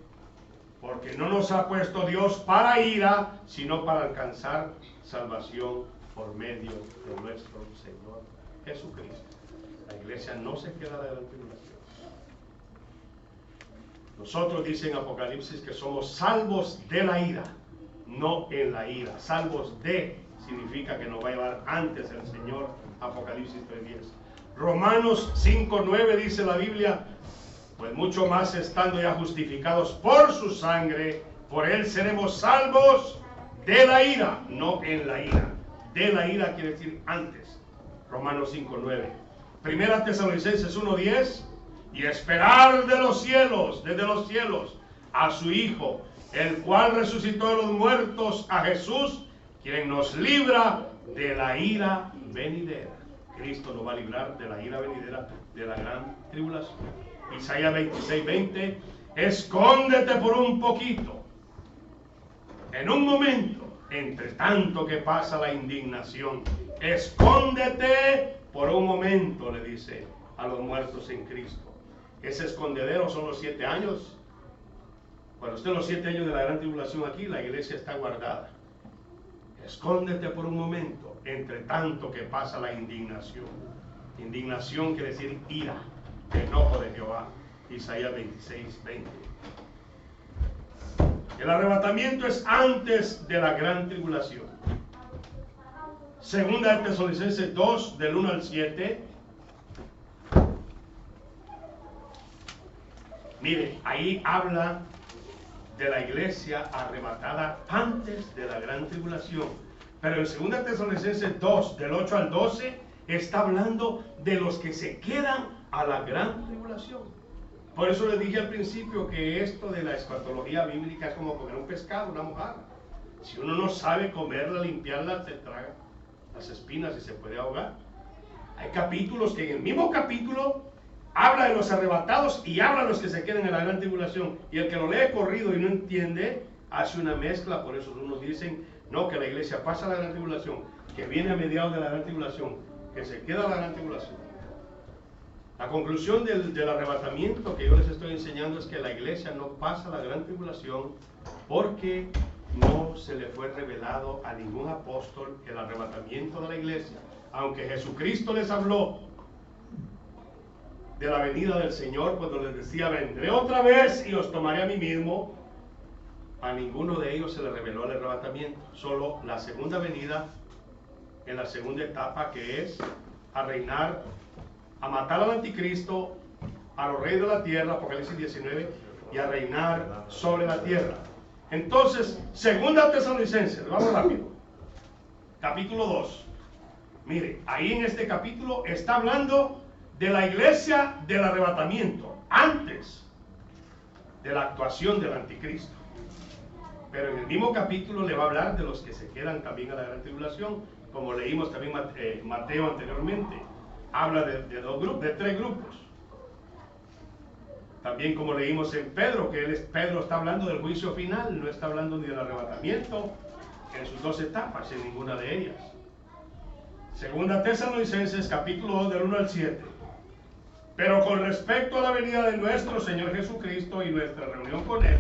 porque no nos ha puesto Dios para ira, sino para alcanzar salvación por medio de nuestro Señor Jesucristo. La iglesia no se queda de la tribulación. Nosotros, dice en Apocalipsis, que somos salvos de la ira, no en la ira. Salvos de significa que nos va a llevar antes el Señor. Apocalipsis 3:10. Romanos 5:9 dice la Biblia, pues mucho más estando ya justificados por su sangre, por él seremos salvos de la ira, no en la ira. De la ira quiere decir antes. Romanos 5:9. Primera Tesalonicenses 1:10, y esperar de los cielos, desde los cielos, a su Hijo, el cual resucitó de los muertos, a Jesús, quien nos libra de la ira venidera. Cristo nos va a librar de la ira venidera, de la gran tribulación. Isaías 26:20, escóndete por un poquito, en un momento, entre tanto que pasa la indignación, escóndete por un momento, le dice a los muertos en Cristo. Ese escondedero son los 7 años. Cuando estén los 7 años de la gran tribulación aquí, la iglesia está guardada. Escóndete por un momento, entre tanto que pasa la indignación. Indignación quiere decir ira, enojo de Jehová. Isaías 26:20. El arrebatamiento es antes de la gran tribulación. Segunda de Tesalonicenses 2, del 1 al 7. Mire, ahí habla de la iglesia arrebatada antes de la gran tribulación. Pero en 2 Tesalonicenses 2, del 8 al 12, está hablando de los que se quedan a la gran tribulación. Por eso les dije al principio que esto de la escatología bíblica es como comer un pescado, una mojarra. Si uno no sabe comerla, limpiarla, se traga las espinas y se puede ahogar. Hay capítulos que en el mismo capítulo habla de los arrebatados y habla de los que se quedan en la gran tribulación. Y el que lo lee corrido y no entiende, hace una mezcla. Por eso unos dicen, no, que la iglesia pasa la gran tribulación, que viene a mediados de la gran tribulación, que se queda la gran tribulación. La conclusión del arrebatamiento que yo les estoy enseñando es que la iglesia no pasa la gran tribulación porque no se le fue revelado a ningún apóstol el arrebatamiento de la iglesia. Aunque Jesucristo les habló de la venida del Señor cuando les decía, vendré otra vez y os tomaré a mí mismo, a ninguno de ellos se le reveló el arrebatamiento. Solo la segunda venida, en la segunda etapa, que es a reinar, a matar al anticristo, a los reyes de la tierra, Apocalipsis 19, y a reinar sobre la tierra. Entonces, segunda Tesalonicenses, vamos rápido, capítulo 2. Mire, ahí en este capítulo está hablando de la iglesia del arrebatamiento, antes de la actuación del anticristo. Pero en el mismo capítulo le va a hablar de los que se quedan también a la gran tribulación, como leímos también Mateo anteriormente. Habla de 2 grupos, de 3 grupos. También como leímos en Pedro, que Pedro está hablando del juicio final, no está hablando ni del arrebatamiento en sus 2 etapas, en ninguna de ellas. Segunda Tesalonicenses, capítulo 2, del 1 al 7. Pero con respecto a la venida de nuestro Señor Jesucristo y nuestra reunión con Él,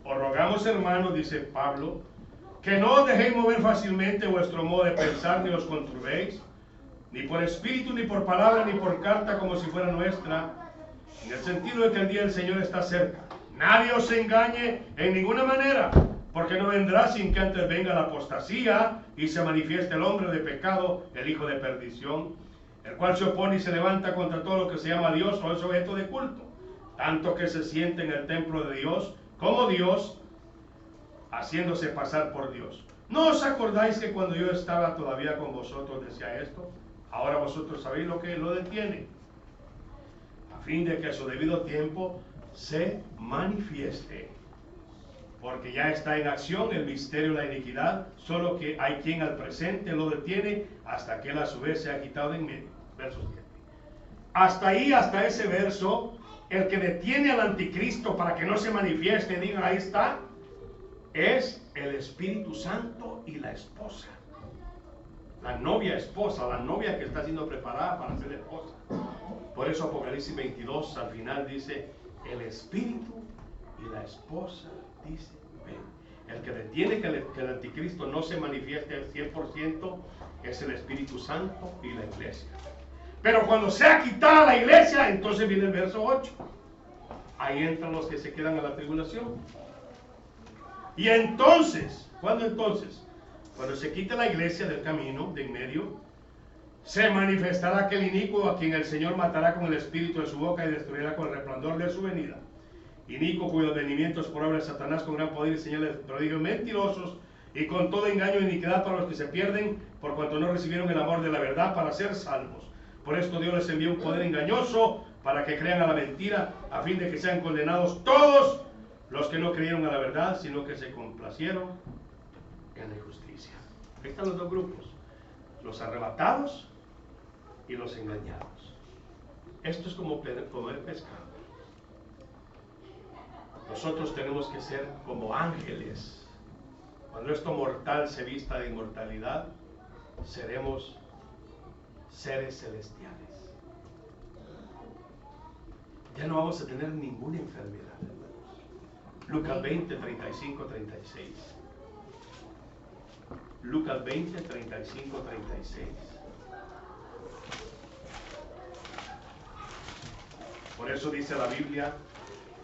os rogamos, hermanos, dice Pablo, que no os dejéis mover fácilmente vuestro modo de pensar, ni os conturbéis, ni por espíritu, ni por palabra, ni por carta, como si fuera nuestra, en el sentido de que el día del Señor está cerca. Nadie os engañe en ninguna manera, porque no vendrá sin que antes venga la apostasía y se manifieste el hombre de pecado, el hijo de perdición, el cual se opone y se levanta contra todo lo que se llama Dios o es objeto de culto, tanto que se siente en el templo de Dios como Dios, haciéndose pasar por Dios. ¿No os acordáis que cuando yo estaba todavía con vosotros decía esto? Ahora vosotros sabéis lo que lo detiene, a fin de que a su debido tiempo se manifieste. Porque ya está en acción el misterio de la iniquidad, solo que hay quien al presente lo detiene hasta que él a su vez se ha quitado de en medio. Verso 7. Hasta ahí, hasta ese verso, el que detiene al anticristo para que no se manifieste, digan, ahí está, es el Espíritu Santo y la esposa. La novia esposa, la novia que está siendo preparada para ser esposa. Por eso Apocalipsis 22 al final dice, el Espíritu y la esposa dice, ven. El que detiene que el anticristo no se manifieste al 100% es el Espíritu Santo y la iglesia. Pero cuando sea quitada la iglesia, entonces viene el verso 8. Ahí entran los que se quedan a la tribulación. Y entonces, ¿cuándo entonces? Cuando se quite la iglesia del camino, de en medio, se manifestará aquel inicuo a quien el Señor matará con el espíritu de su boca y destruirá con el resplandor de su venida. Inicuo cuyo advenimiento es por obra de Satanás con gran poder y señales de prodigios mentirosos y con todo engaño e iniquidad para los que se pierden por cuanto no recibieron el amor de la verdad para ser salvos. Por esto Dios les envió un poder engañoso para que crean a la mentira, a fin de que sean condenados todos los que no creyeron a la verdad, sino que se complacieron en la injusticia. Ahí están los dos grupos, los arrebatados y los engañados. Esto es como comer pescado. Nosotros tenemos que ser como ángeles. Cuando esto mortal se vista de inmortalidad, seremos seres celestiales. Ya no vamos a tener ninguna enfermedad, hermanos. Lucas 20, 35, 36. Lucas 20, 35, 36. Por eso dice la Biblia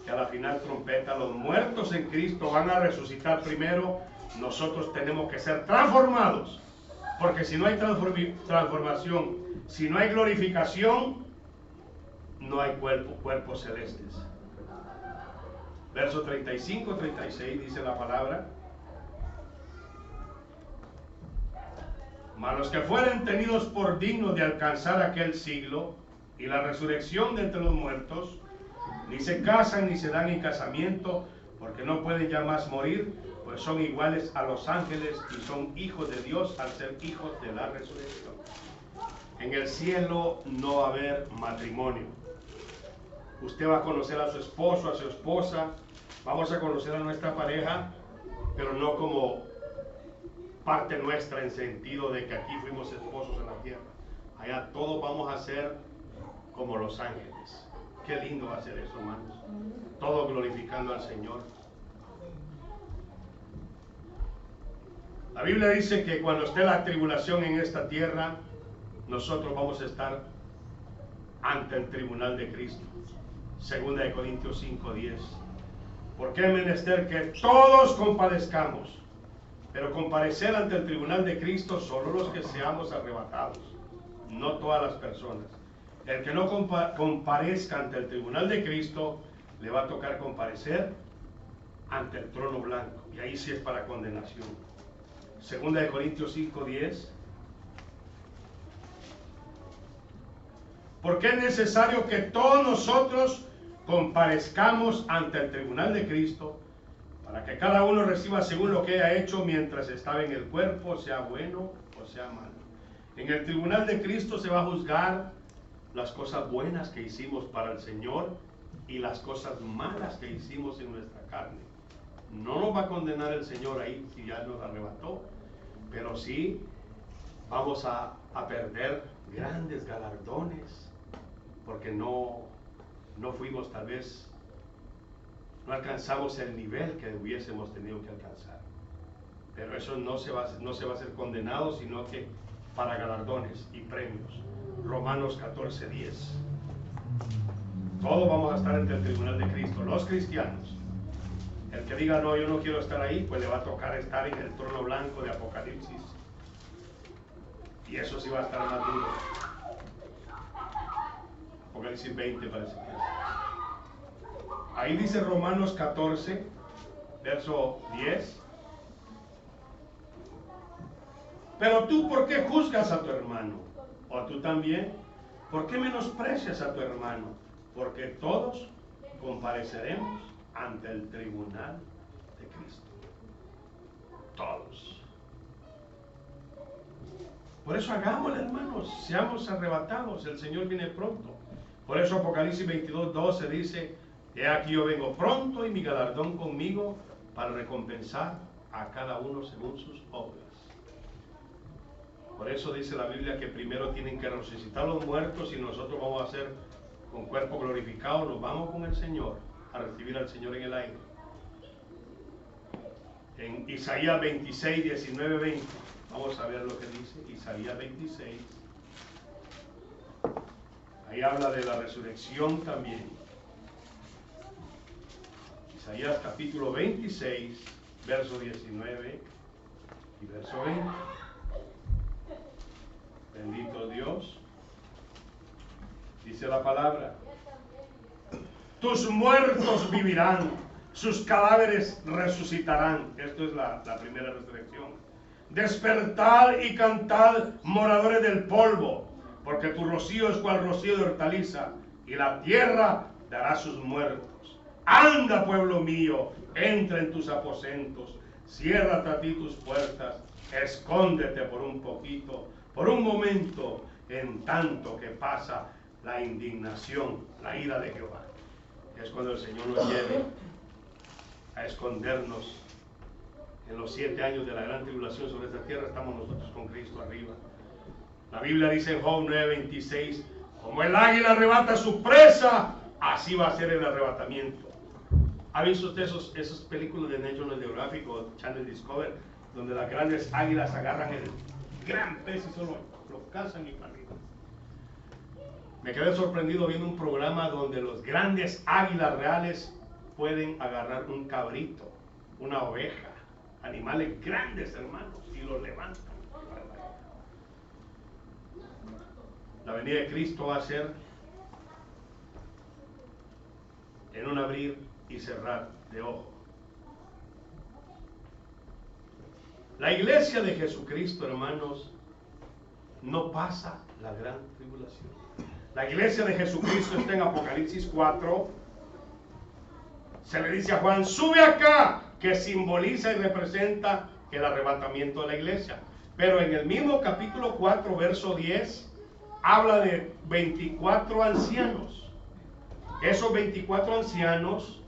que a la final trompeta los muertos en Cristo van a resucitar primero. Nosotros tenemos que ser transformados, porque si no hay transformación, si no hay glorificación, no hay cuerpos celestes. Verso 35, 36 dice la palabra: mas los que fueren tenidos por dignos de alcanzar aquel siglo y la resurrección de entre los muertos, ni se casan ni se dan en casamiento, porque no pueden ya más morir, pues son iguales a los ángeles y son hijos de Dios al ser hijos de la resurrección. En el cielo no va a haber matrimonio. Usted va a conocer a su esposo, a su esposa, vamos a conocer a nuestra pareja, pero no como parte nuestra en sentido de que aquí fuimos esposos en la tierra. Allá todos vamos a ser como los ángeles. Qué lindo va a ser eso, hermanos. Todos glorificando al Señor. La Biblia dice que cuando esté la tribulación en esta tierra, nosotros vamos a estar ante el tribunal de Cristo. Segunda de Corintios 5:10. Porque es menester que todos compadezcamos, pero comparecer ante el tribunal de Cristo solo los que seamos arrebatados, no todas las personas. El que no comparezca ante el tribunal de Cristo, le va a tocar comparecer ante el trono blanco, y ahí sí es para condenación. Segunda de Corintios 5:10. Porque es necesario que todos nosotros comparezcamos ante el tribunal de Cristo, para que cada uno reciba según lo que haya hecho mientras estaba en el cuerpo, sea bueno o sea malo. En el tribunal de Cristo se va a juzgar las cosas buenas que hicimos para el Señor y las cosas malas que hicimos en nuestra carne. No nos va a condenar el Señor ahí si ya nos arrebató, pero sí vamos a perder grandes galardones porque no fuimos, tal vez no alcanzamos el nivel que hubiésemos tenido que alcanzar. Pero eso no se va a ser condenado, sino que para galardones y premios. Romanos 14:10. Todos vamos a estar ante el tribunal de Cristo, los cristianos. El que diga no, yo no quiero estar ahí, pues le va a tocar estar en el trono blanco de Apocalipsis. Y eso sí va a estar más duro. Apocalipsis 20 parece que es. Ahí dice Romanos 14, verso 10. Pero tú, ¿por qué juzgas a tu hermano? O tú también, ¿por qué menosprecias a tu hermano? Porque todos compareceremos ante el tribunal de Cristo. Todos. Por eso hagámoslo, hermanos, seamos arrebatados, el Señor viene pronto. Por eso Apocalipsis 22:12 dice: he aquí yo vengo pronto y mi galardón conmigo para recompensar a cada uno según sus obras. Por eso dice la Biblia que primero tienen que resucitar los muertos y nosotros vamos a hacer con cuerpo glorificado, nos vamos con el Señor a recibir al Señor en el aire. En Isaías 26, 19, 20, vamos a ver lo que dice Isaías 26. Ahí habla de la resurrección también. Isaías capítulo 26, verso 19 y verso 20. Bendito Dios. Dice la palabra: tus muertos vivirán, sus cadáveres resucitarán. Esto es la primera resurrección. Despertad y cantad, moradores del polvo, porque tu rocío es cual rocío de hortaliza, y la tierra dará sus muertos. Anda, pueblo mío, entra en tus aposentos, ciérrate a ti tus puertas, escóndete por un poquito, por un momento, en tanto que pasa la indignación, la ira de Jehová. Es cuando el Señor nos lleve a escondernos. En los 7 años de la gran tribulación sobre esta tierra estamos nosotros con Cristo arriba. La Biblia dice en Job 9:26: como el águila arrebata su presa, así va a ser el arrebatamiento. ¿Ha visto usted esas películas de National Geographic o Channel Discovery, donde las grandes águilas agarran el gran pez y solo lo cazan y para arriba? Me quedé sorprendido viendo un programa donde los grandes águilas reales pueden agarrar un cabrito, una oveja, animales grandes, hermanos, y los levantan. La venida de Cristo va a ser en un abrir y cerrar de ojos. La iglesia de Jesucristo, hermanos, no pasa la gran tribulación. La iglesia de Jesucristo está en Apocalipsis 4. Se le dice a Juan: sube acá, que simboliza y representa el arrebatamiento de la iglesia. Pero en el mismo capítulo 4, verso 10, habla de 24 ancianos. Esos 24 ancianos,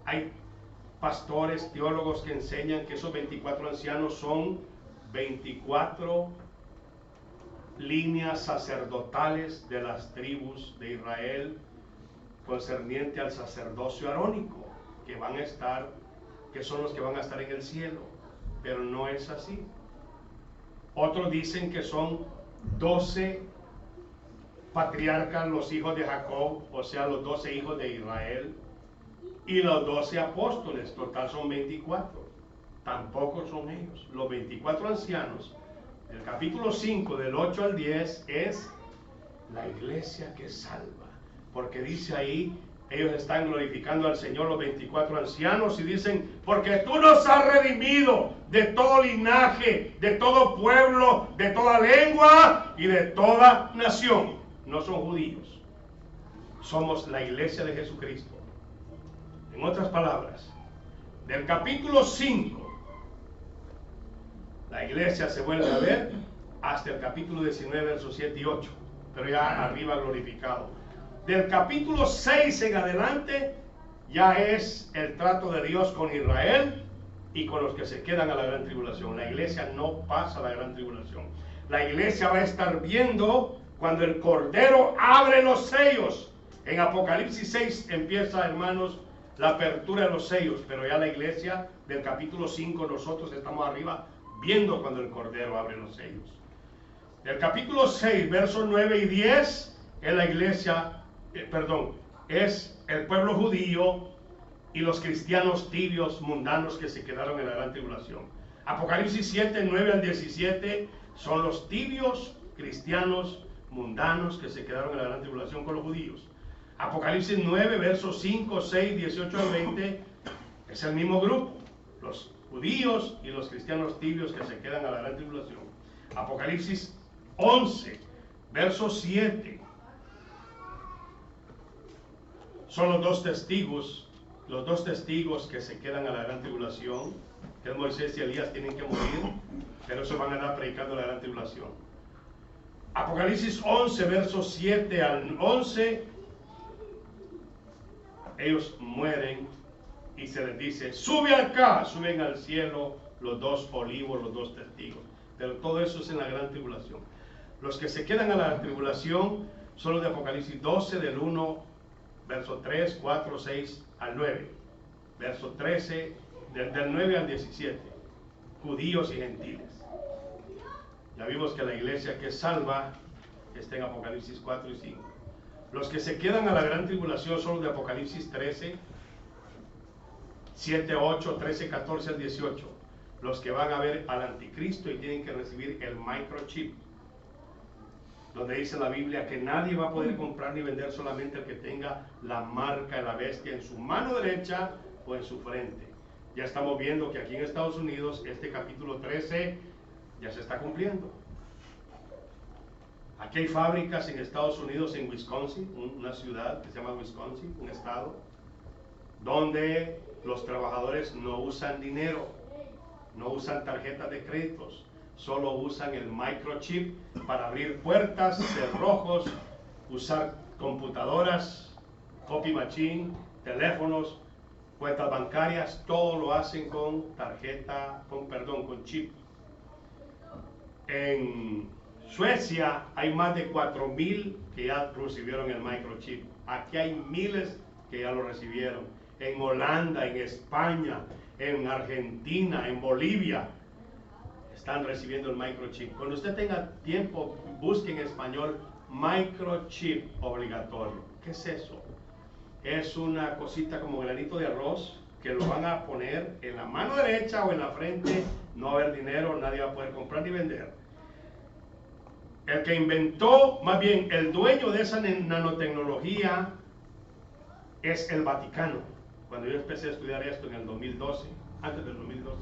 hay pastores, teólogos que enseñan que esos 24 ancianos son 24 líneas sacerdotales de las tribus de Israel concerniente al sacerdocio arónico, que son los que van a estar en el cielo, pero no es así. Otros dicen que son 12 patriarcas, los hijos de Jacob, o sea, los 12 hijos de Israel, y los 12 apóstoles, total son 24. Tampoco son ellos. Los 24 ancianos, el capítulo 5, del 8 al 10, es la iglesia que salva. Porque dice ahí, ellos están glorificando al Señor, los 24 ancianos, y dicen: porque tú nos has redimido de todo linaje, de todo pueblo, de toda lengua y de toda nación. No son judíos, somos la iglesia de Jesucristo. En otras palabras, del capítulo 5, la iglesia se vuelve a ver hasta el capítulo 19, versos 7 y 8, pero ya arriba glorificado. Del capítulo 6 en adelante ya es el trato de Dios con Israel y con los que se quedan a la gran tribulación. La iglesia no pasa la gran tribulación. La iglesia va a estar viendo cuando el Cordero abre los sellos. En Apocalipsis 6 empieza, hermanos, la apertura de los sellos, pero ya la iglesia del capítulo 5 nosotros estamos arriba viendo cuando el Cordero abre los sellos. El capítulo 6, versos 9 y 10 es la iglesia, es el pueblo judío y los cristianos tibios, mundanos, que se quedaron en la gran tribulación. Apocalipsis 7, 9 al 17 son los tibios cristianos mundanos que se quedaron en la gran tribulación con los judíos. Apocalipsis 9, versos 5, 6, 18 al 20, es el mismo grupo, los judíos y los cristianos tibios que se quedan a la gran tribulación. Apocalipsis 11, verso 7, son los dos testigos que se quedan a la gran tribulación, que es Moisés y Elías, tienen que morir, pero eso van a estar predicando la gran tribulación. Apocalipsis 11, versos 7 al 11, ellos mueren y se les dice, sube acá, suben al cielo los dos olivos, los dos testigos. Pero todo eso es en la gran tribulación. Los que se quedan a la tribulación son los de Apocalipsis 12, del 1, verso 3, 4, 6 al 9. Verso 13, del 9 al 17. Judíos y gentiles. Ya vimos que la iglesia que es salva está en Apocalipsis 4 y 5. Los que se quedan a la gran tribulación son los de Apocalipsis 13, 7, 8, 13, 14 al 18. Los que van a ver al anticristo y tienen que recibir el microchip, donde dice la Biblia que nadie va a poder comprar ni vender, solamente el que tenga la marca de la bestia en su mano derecha o en su frente. Ya estamos viendo que aquí en Estados Unidos este capítulo 13 ya se está cumpliendo. Aquí hay fábricas en Estados Unidos, en Wisconsin, una ciudad que se llama Wisconsin, un estado, donde los trabajadores no usan dinero, no usan tarjetas de créditos, solo usan el microchip para abrir puertas, cerrojos, usar computadoras, copy machine, teléfonos, cuentas bancarias, todo lo hacen con tarjeta, con chip. En Suecia hay más de 4,000 que ya recibieron el microchip. Aquí hay miles que ya lo recibieron. En Holanda, en España, en Argentina, en Bolivia, están recibiendo el microchip. Cuando usted tenga tiempo, busque en español microchip obligatorio. ¿Qué es eso? Es una cosita como granito de arroz que lo van a poner en la mano derecha o en la frente. No va a haber dinero, nadie va a poder comprar ni vender. El que inventó, más bien el dueño de esa nanotecnología es el Vaticano. Cuando yo empecé a estudiar esto en el 2012, antes del 2012,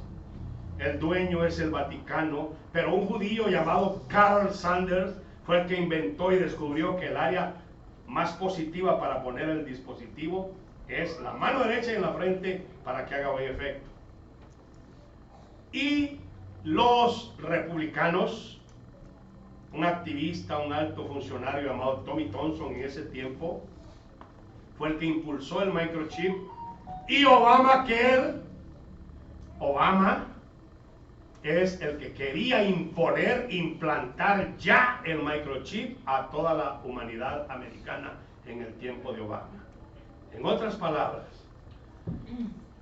el dueño es el Vaticano, pero un judío llamado Carl Sanders fue el que inventó y descubrió que el área más positiva para poner el dispositivo es la mano derecha en la frente para que haga buen efecto. Y los republicanos, un activista, un alto funcionario llamado Tommy Thompson en ese tiempo, fue el que impulsó el microchip. Y Obama es el que quería implantar ya el microchip a toda la humanidad americana en el tiempo de Obama. En otras palabras,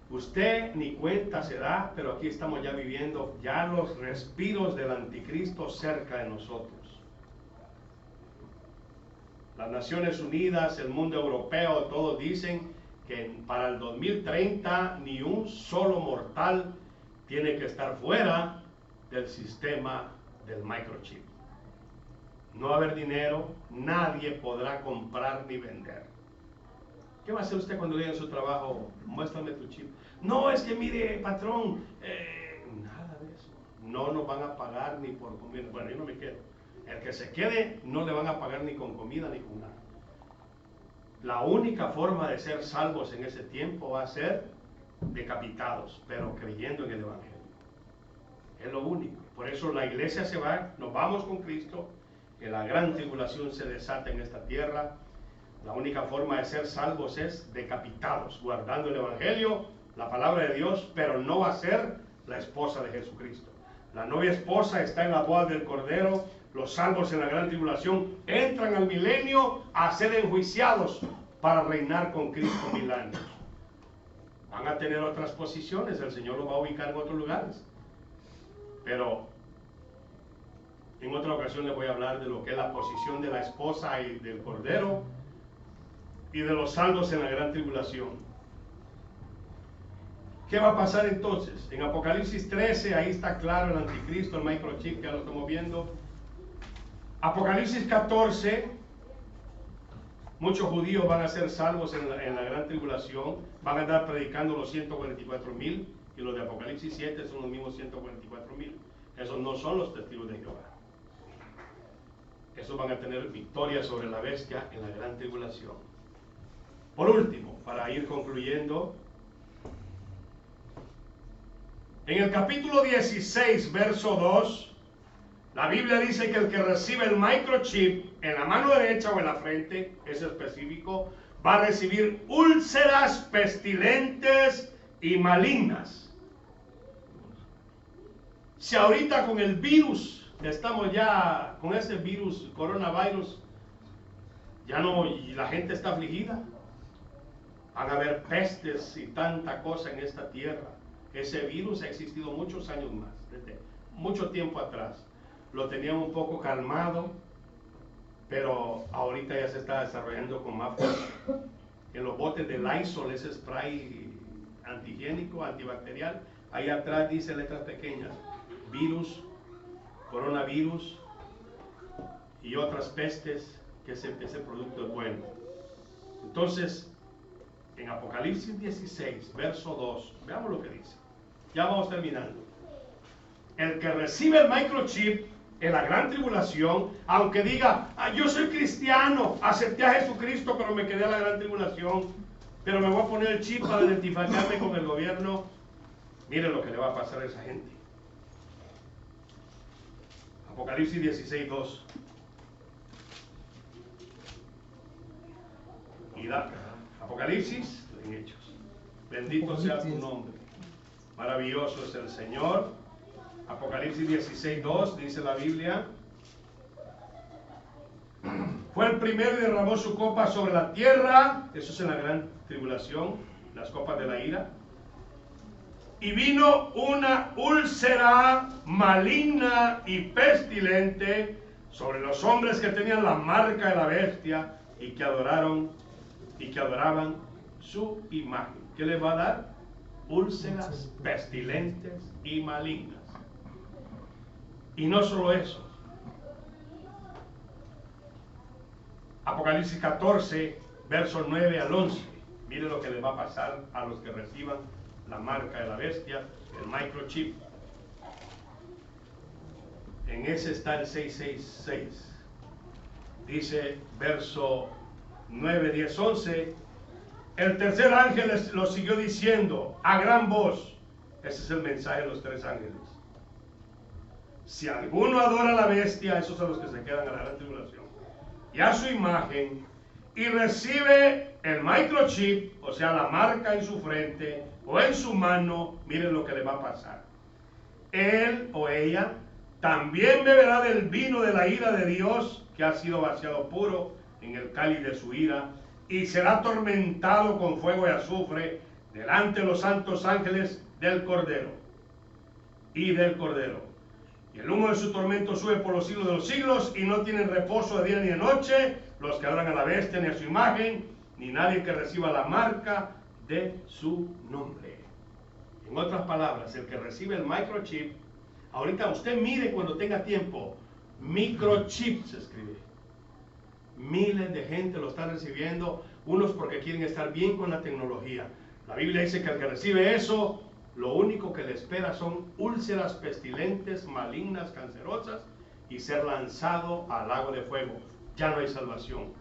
usted ni cuenta se da, pero aquí estamos ya viviendo ya los respiros del anticristo cerca de nosotros. Las Naciones Unidas, el mundo europeo, todos dicen que para el 2030 ni un solo mortal tiene que estar fuera del sistema del microchip. No va a haber dinero, nadie podrá comprar ni vender. ¿Qué va a hacer usted cuando llegue a su trabajo? Muéstrame tu chip. No, es que mire, patrón, nada de eso. No nos van a pagar ni por comida. Bueno, yo no me quedo. El que se quede no le van a pagar ni con comida ni con nada. La única forma de ser salvos en ese tiempo va a ser decapitados, pero creyendo en el Evangelio. Es lo único. Por eso la iglesia se va, nos vamos con Cristo, que la gran tribulación se desata en esta tierra. La única forma de ser salvos es decapitados, guardando el Evangelio, la palabra de Dios, pero no va a ser la esposa de Jesucristo. La novia esposa está en la boda del Cordero. Los salvos en la gran tribulación entran al milenio a ser enjuiciados para reinar con Cristo 1000 años. Van a tener otras posiciones, el Señor los va a ubicar en otros lugares. Pero en otra ocasión les voy a hablar de lo que es la posición de la esposa y del Cordero y de los salvos en la gran tribulación. ¿Qué va a pasar entonces? En Apocalipsis 13, ahí está claro el anticristo, el microchip, ya lo estamos viendo. Apocalipsis 14 Muchos judíos van a ser salvos en la gran tribulación, van a andar predicando los 144,000, y los de Apocalipsis 7 son los mismos 144,000. Esos no son los testigos de Jehová. Esos van a tener victoria sobre la bestia en la gran tribulación. Por último, para ir concluyendo, en el capítulo 16, verso 2, la Biblia dice que el que recibe el microchip en la mano derecha o en la frente, es específico, va a recibir úlceras pestilentes y malignas. Si ahorita con el virus, estamos ya con este virus, coronavirus, ya no, y la gente está afligida, van a haber pestes y tanta cosa en esta tierra. Ese virus ha existido muchos años más, desde mucho tiempo atrás. Lo tenían un poco calmado, pero ahorita ya se está desarrollando con más fuerza. En los botes de Lysol, ese spray antihigiénico, antibacterial, ahí atrás dice letras pequeñas: virus, coronavirus y otras pestes, que ese producto es bueno. Entonces, en Apocalipsis 16, verso 2, veamos lo que dice. Ya vamos terminando. El que recibe el microchip en la gran tribulación, aunque diga, yo soy cristiano, acepté a Jesucristo, pero me quedé a la gran tribulación, pero me voy a poner el chip para identificarme con el gobierno, mire lo que le va a pasar a esa gente. Apocalipsis 16, 2. Y Apocalipsis en Hechos. Bendito sea tu nombre. Maravilloso es el Señor. Apocalipsis 16, 2, dice la Biblia: fue el primero y derramó su copa sobre la tierra. Eso es en la gran tribulación, las copas de la ira. Y vino una úlcera maligna y pestilente sobre los hombres que tenían la marca de la bestia y que adoraban su imagen. ¿Qué les va a dar? Úlceras pestilentes y malignas. Y no solo eso. Apocalipsis 14, versos 9 al 11. Mire lo que les va a pasar a los que reciban la marca de la bestia, el microchip. En ese está el 666. Dice verso 9, 10, 11. El tercer ángel lo siguió diciendo a gran voz. Ese es el mensaje de los tres ángeles. Si alguno adora a la bestia, esos son los que se quedan a la gran tribulación, y a su imagen, y recibe el microchip, o sea, la marca en su frente o en su mano, miren lo que le va a pasar. Él o ella también beberá del vino de la ira de Dios, que ha sido vaciado puro en el cáliz de su ira, y será atormentado con fuego y azufre delante de los santos ángeles del Cordero y del Cordero. Y el humo de su tormento sube por los siglos de los siglos, y no tienen reposo de día ni de noche los que adoran a la bestia ni a su imagen, ni nadie que reciba la marca de su nombre. En otras palabras, el que recibe el microchip, ahorita usted mire cuando tenga tiempo, microchip se escribe. Miles de gente lo están recibiendo, unos porque quieren estar bien con la tecnología. La Biblia dice que el que recibe eso, lo único que le espera son úlceras pestilentes, malignas, cancerosas, y ser lanzado al lago de fuego. Ya no hay salvación.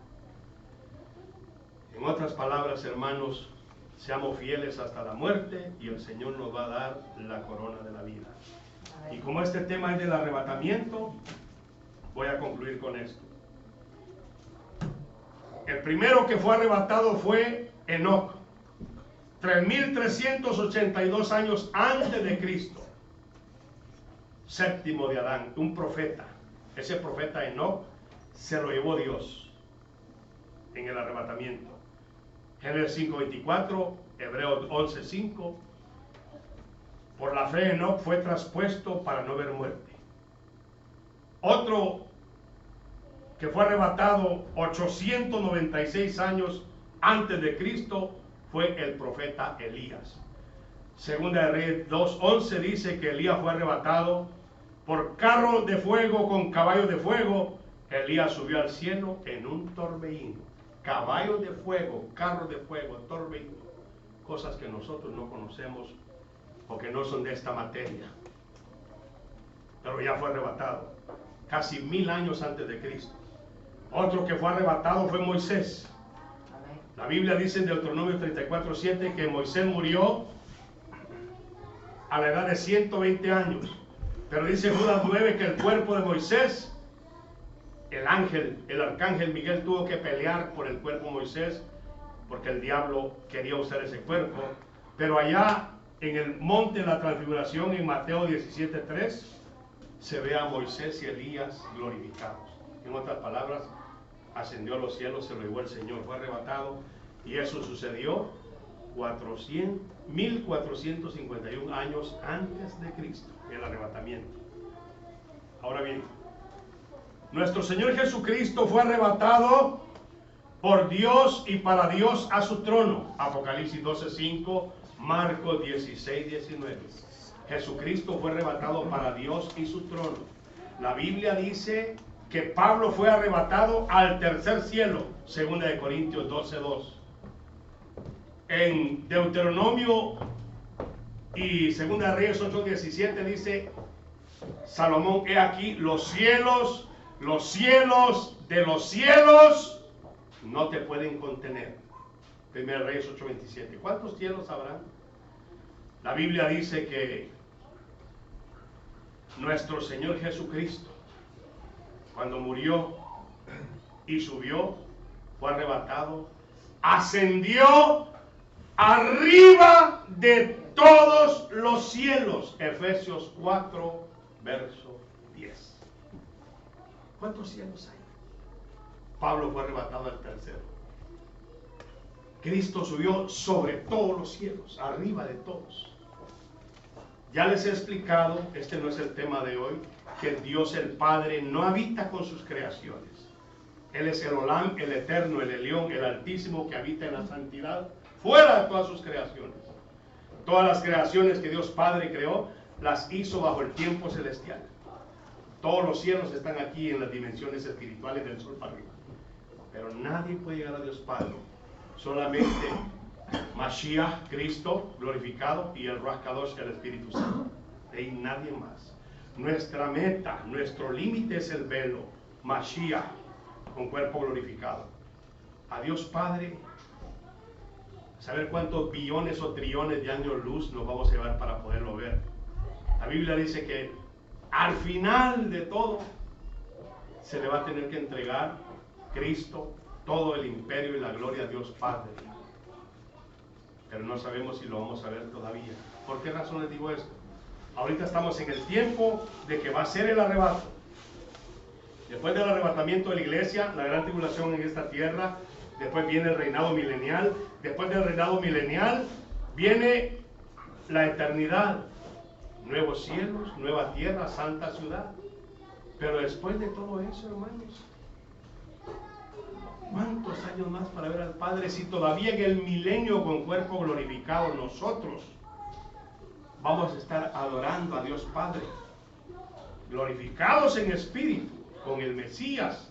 En otras palabras, hermanos, seamos fieles hasta la muerte y el Señor nos va a dar la corona de la vida. Y como este tema es del arrebatamiento, voy a concluir con esto. El primero que fue arrebatado fue Enoc, 3.382 años antes de Cristo, séptimo de Adán, un profeta. Ese profeta Enoc se lo llevó Dios en el arrebatamiento. Génesis 5:24, Hebreos 11:5. Por la fe Enoc fue traspuesto para no ver muerte. Otro que fue arrebatado 896 años antes de Cristo fue el profeta Elías. Segunda de Reyes 2:11 dice que Elías fue arrebatado por carro de fuego con caballos de fuego. Elías subió al cielo en un torbellino. caballos de fuego, carros de fuego, torbellinos, cosas que nosotros no conocemos porque no son de esta materia. Pero ya fue arrebatado, casi 1000 años antes de Cristo. Otro que fue arrebatado fue Moisés. La Biblia dice en Deuteronomio 34:7 que Moisés murió a la edad de 120 años. Pero dice Judas 9 que el cuerpo de Moisés, el arcángel Miguel tuvo que pelear por el cuerpo de Moisés porque el diablo quería usar ese cuerpo. Pero allá en el monte de la transfiguración, en Mateo 17:3, se ve a Moisés y Elías glorificados. En otras palabras, ascendió a los cielos, se lo llevó el Señor, fue arrebatado, y eso sucedió 1451 años antes de Cristo, el arrebatamiento. Ahora bien, nuestro Señor Jesucristo fue arrebatado por Dios y para Dios a su trono. Apocalipsis 12:5, Marcos 16:19. Jesucristo fue arrebatado para Dios y su trono. La Biblia dice que Pablo fue arrebatado al tercer cielo, 2 Corintios 12:2. En Deuteronomio y 2 Reyes 8:17 dice Salomón: he aquí los cielos de los cielos no te pueden contener. 1 Reyes 8:27. ¿Cuántos cielos habrán? La Biblia dice que nuestro Señor Jesucristo, cuando murió y subió, fue arrebatado, ascendió arriba de todos los cielos. Efesios 4, verso 10. ¿Cuántos cielos hay? Pablo fue arrebatado al tercero. Cristo subió sobre todos los cielos, arriba de todos. Ya les he explicado, este no es el tema de hoy, que Dios el Padre no habita con sus creaciones. Él es el Olam, el Eterno, el Elión, el Altísimo, que habita en la santidad, fuera de todas sus creaciones. Todas las creaciones que Dios Padre creó, las hizo bajo el tiempo celestial. Todos los cielos están aquí en las dimensiones espirituales del sol para arriba. Pero nadie puede llegar a Dios Padre. Solamente Mashiach, Cristo glorificado, y el Ruach Kadosh, el Espíritu Santo. De ahí nadie más. Nuestra meta, nuestro límite es el velo, Mashiach, con cuerpo glorificado. A Dios Padre, saber cuántos billones o trillones de años luz nos vamos a llevar para poderlo ver. La Biblia dice que al final de todo se le va a tener que entregar Cristo todo el imperio y la gloria a Dios Padre. Pero no sabemos si lo vamos a ver todavía. ¿Por qué razón les digo esto? Ahorita estamos en el tiempo de que va a ser el arrebato. Después del arrebatamiento de la iglesia, la gran tribulación en esta tierra, después viene el reinado milenial, después del reinado milenial viene la eternidad, nuevos cielos, nueva tierra, santa ciudad. Pero después de todo eso, hermanos, ¿cuántos años más para ver al Padre? Si todavía en el milenio con cuerpo glorificado nosotros vamos a estar adorando a Dios Padre, glorificados en espíritu, con el Mesías,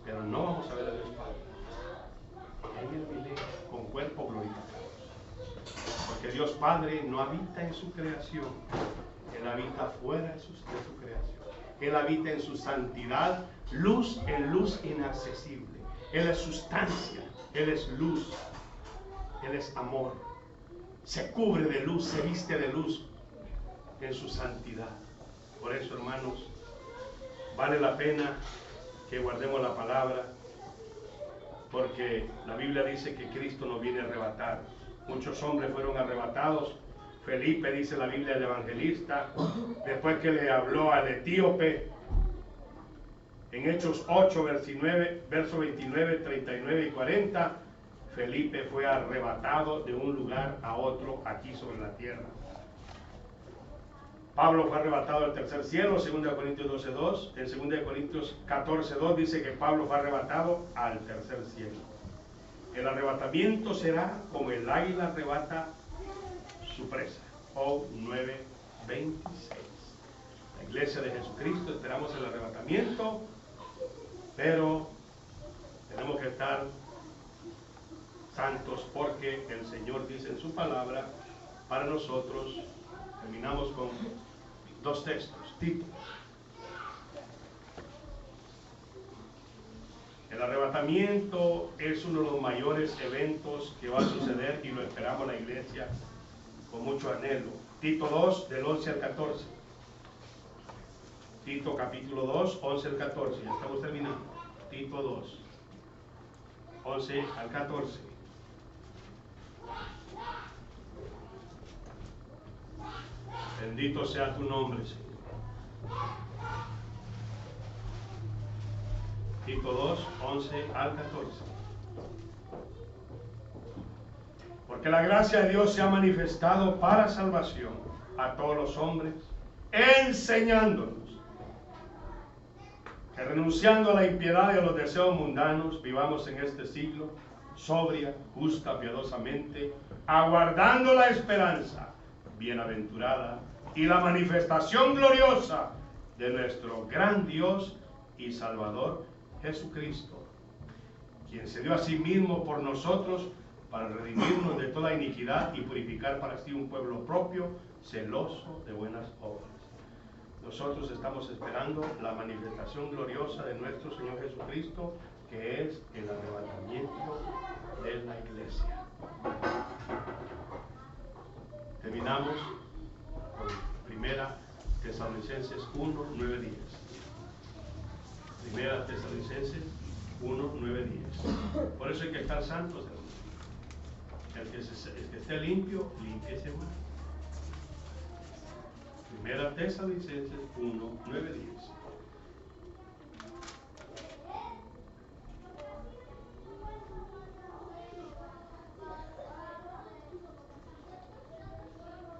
pero no vamos a ver a Dios Padre en el milenio con cuerpo glorificado, porque Dios Padre no habita en su creación, Él habita fuera de su creación. Él habita en su santidad, luz en luz inaccesible. Él es sustancia, Él es luz, Él es amor. Se cubre de luz, se viste de luz en su santidad. Por eso, hermanos, vale la pena que guardemos la palabra, porque la Biblia dice que Cristo nos viene a arrebatar. Muchos hombres fueron arrebatados. Felipe, dice la Biblia, el evangelista, después que le habló al etíope, en Hechos 8, verso 29, 39 y 40, Felipe fue arrebatado de un lugar a otro aquí sobre la tierra. Pablo fue arrebatado al tercer cielo, 2 Corintios 12:2. En 2 Corintios 14:2 dice que Pablo fue arrebatado al tercer cielo. El arrebatamiento será como el águila arrebata su presa. Job 9:26. La iglesia de Jesucristo, esperamos el arrebatamiento, pero tenemos que estar santos, porque el Señor dice en su palabra para nosotros. Terminamos con dos textos. Tito. El arrebatamiento es uno de los mayores eventos que va a suceder y lo esperamos la iglesia con mucho anhelo. Tito 2, del 11 al 14. Tito capítulo 2, 11 al 14. Ya estamos terminando. Tito 2, 11 al 14. Bendito sea tu nombre, Señor. Tito 2, 11 al 14. Porque la gracia de Dios se ha manifestado para salvación a todos los hombres, enseñándonos que renunciando a la impiedad y a los deseos mundanos, vivamos en este siglo sobria, justa, piadosamente, aguardando la esperanza bienaventurada y la manifestación gloriosa de nuestro gran Dios y Salvador Jesucristo, quien se dio a sí mismo por nosotros para redimirnos de toda iniquidad y purificar para sí un pueblo propio, celoso de buenas obras. Nosotros estamos esperando la manifestación gloriosa de nuestro Señor Jesucristo, que es el arrebatamiento de la iglesia. Terminamos con Primera Tesalonicenses 1, 9, 10. Primera Tesalonicenses 1, 9, 10. Por eso hay que estar santos, hermanos. El que esté limpio, límpiese más. Primera Tesalonicenses 1, 9, 10.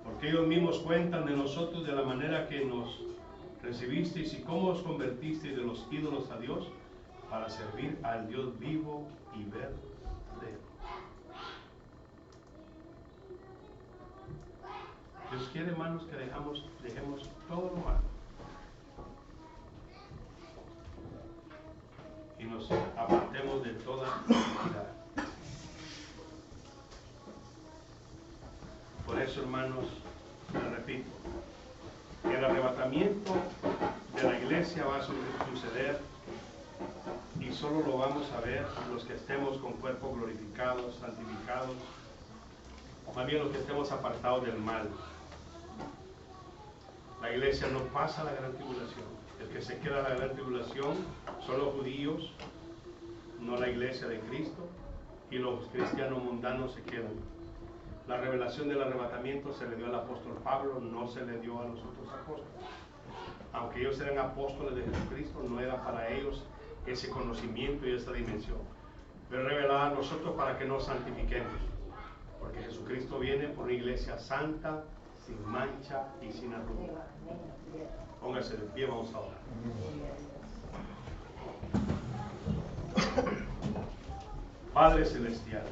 Porque ellos mismos cuentan de nosotros de la manera que nos recibisteis y cómo os convertisteis de los ídolos a Dios para servir al Dios vivo y verdadero. Dios quiere, hermanos, que dejemos todo lo malo y nos apartemos de toda iniquidad. Por eso, hermanos, les repito, que el arrebatamiento de la iglesia va a suceder y solo lo vamos a ver los que estemos con cuerpos glorificados, santificados, más bien los que estemos apartados del mal. La iglesia no pasa la gran tribulación. El que se queda en la gran tribulación son los judíos, no la iglesia de Cristo, y los cristianos mundanos se quedan. La revelación del arrebatamiento se le dio al apóstol Pablo, no se le dio a los otros apóstoles. Aunque ellos eran apóstoles de Jesucristo, no era para ellos ese conocimiento y esa dimensión. Pero revelada a nosotros para que nos santifiquemos. Porque Jesucristo viene por una iglesia santa, sin mancha y sin arruga. Póngase de pie, vamos a orar. Padre Celestial,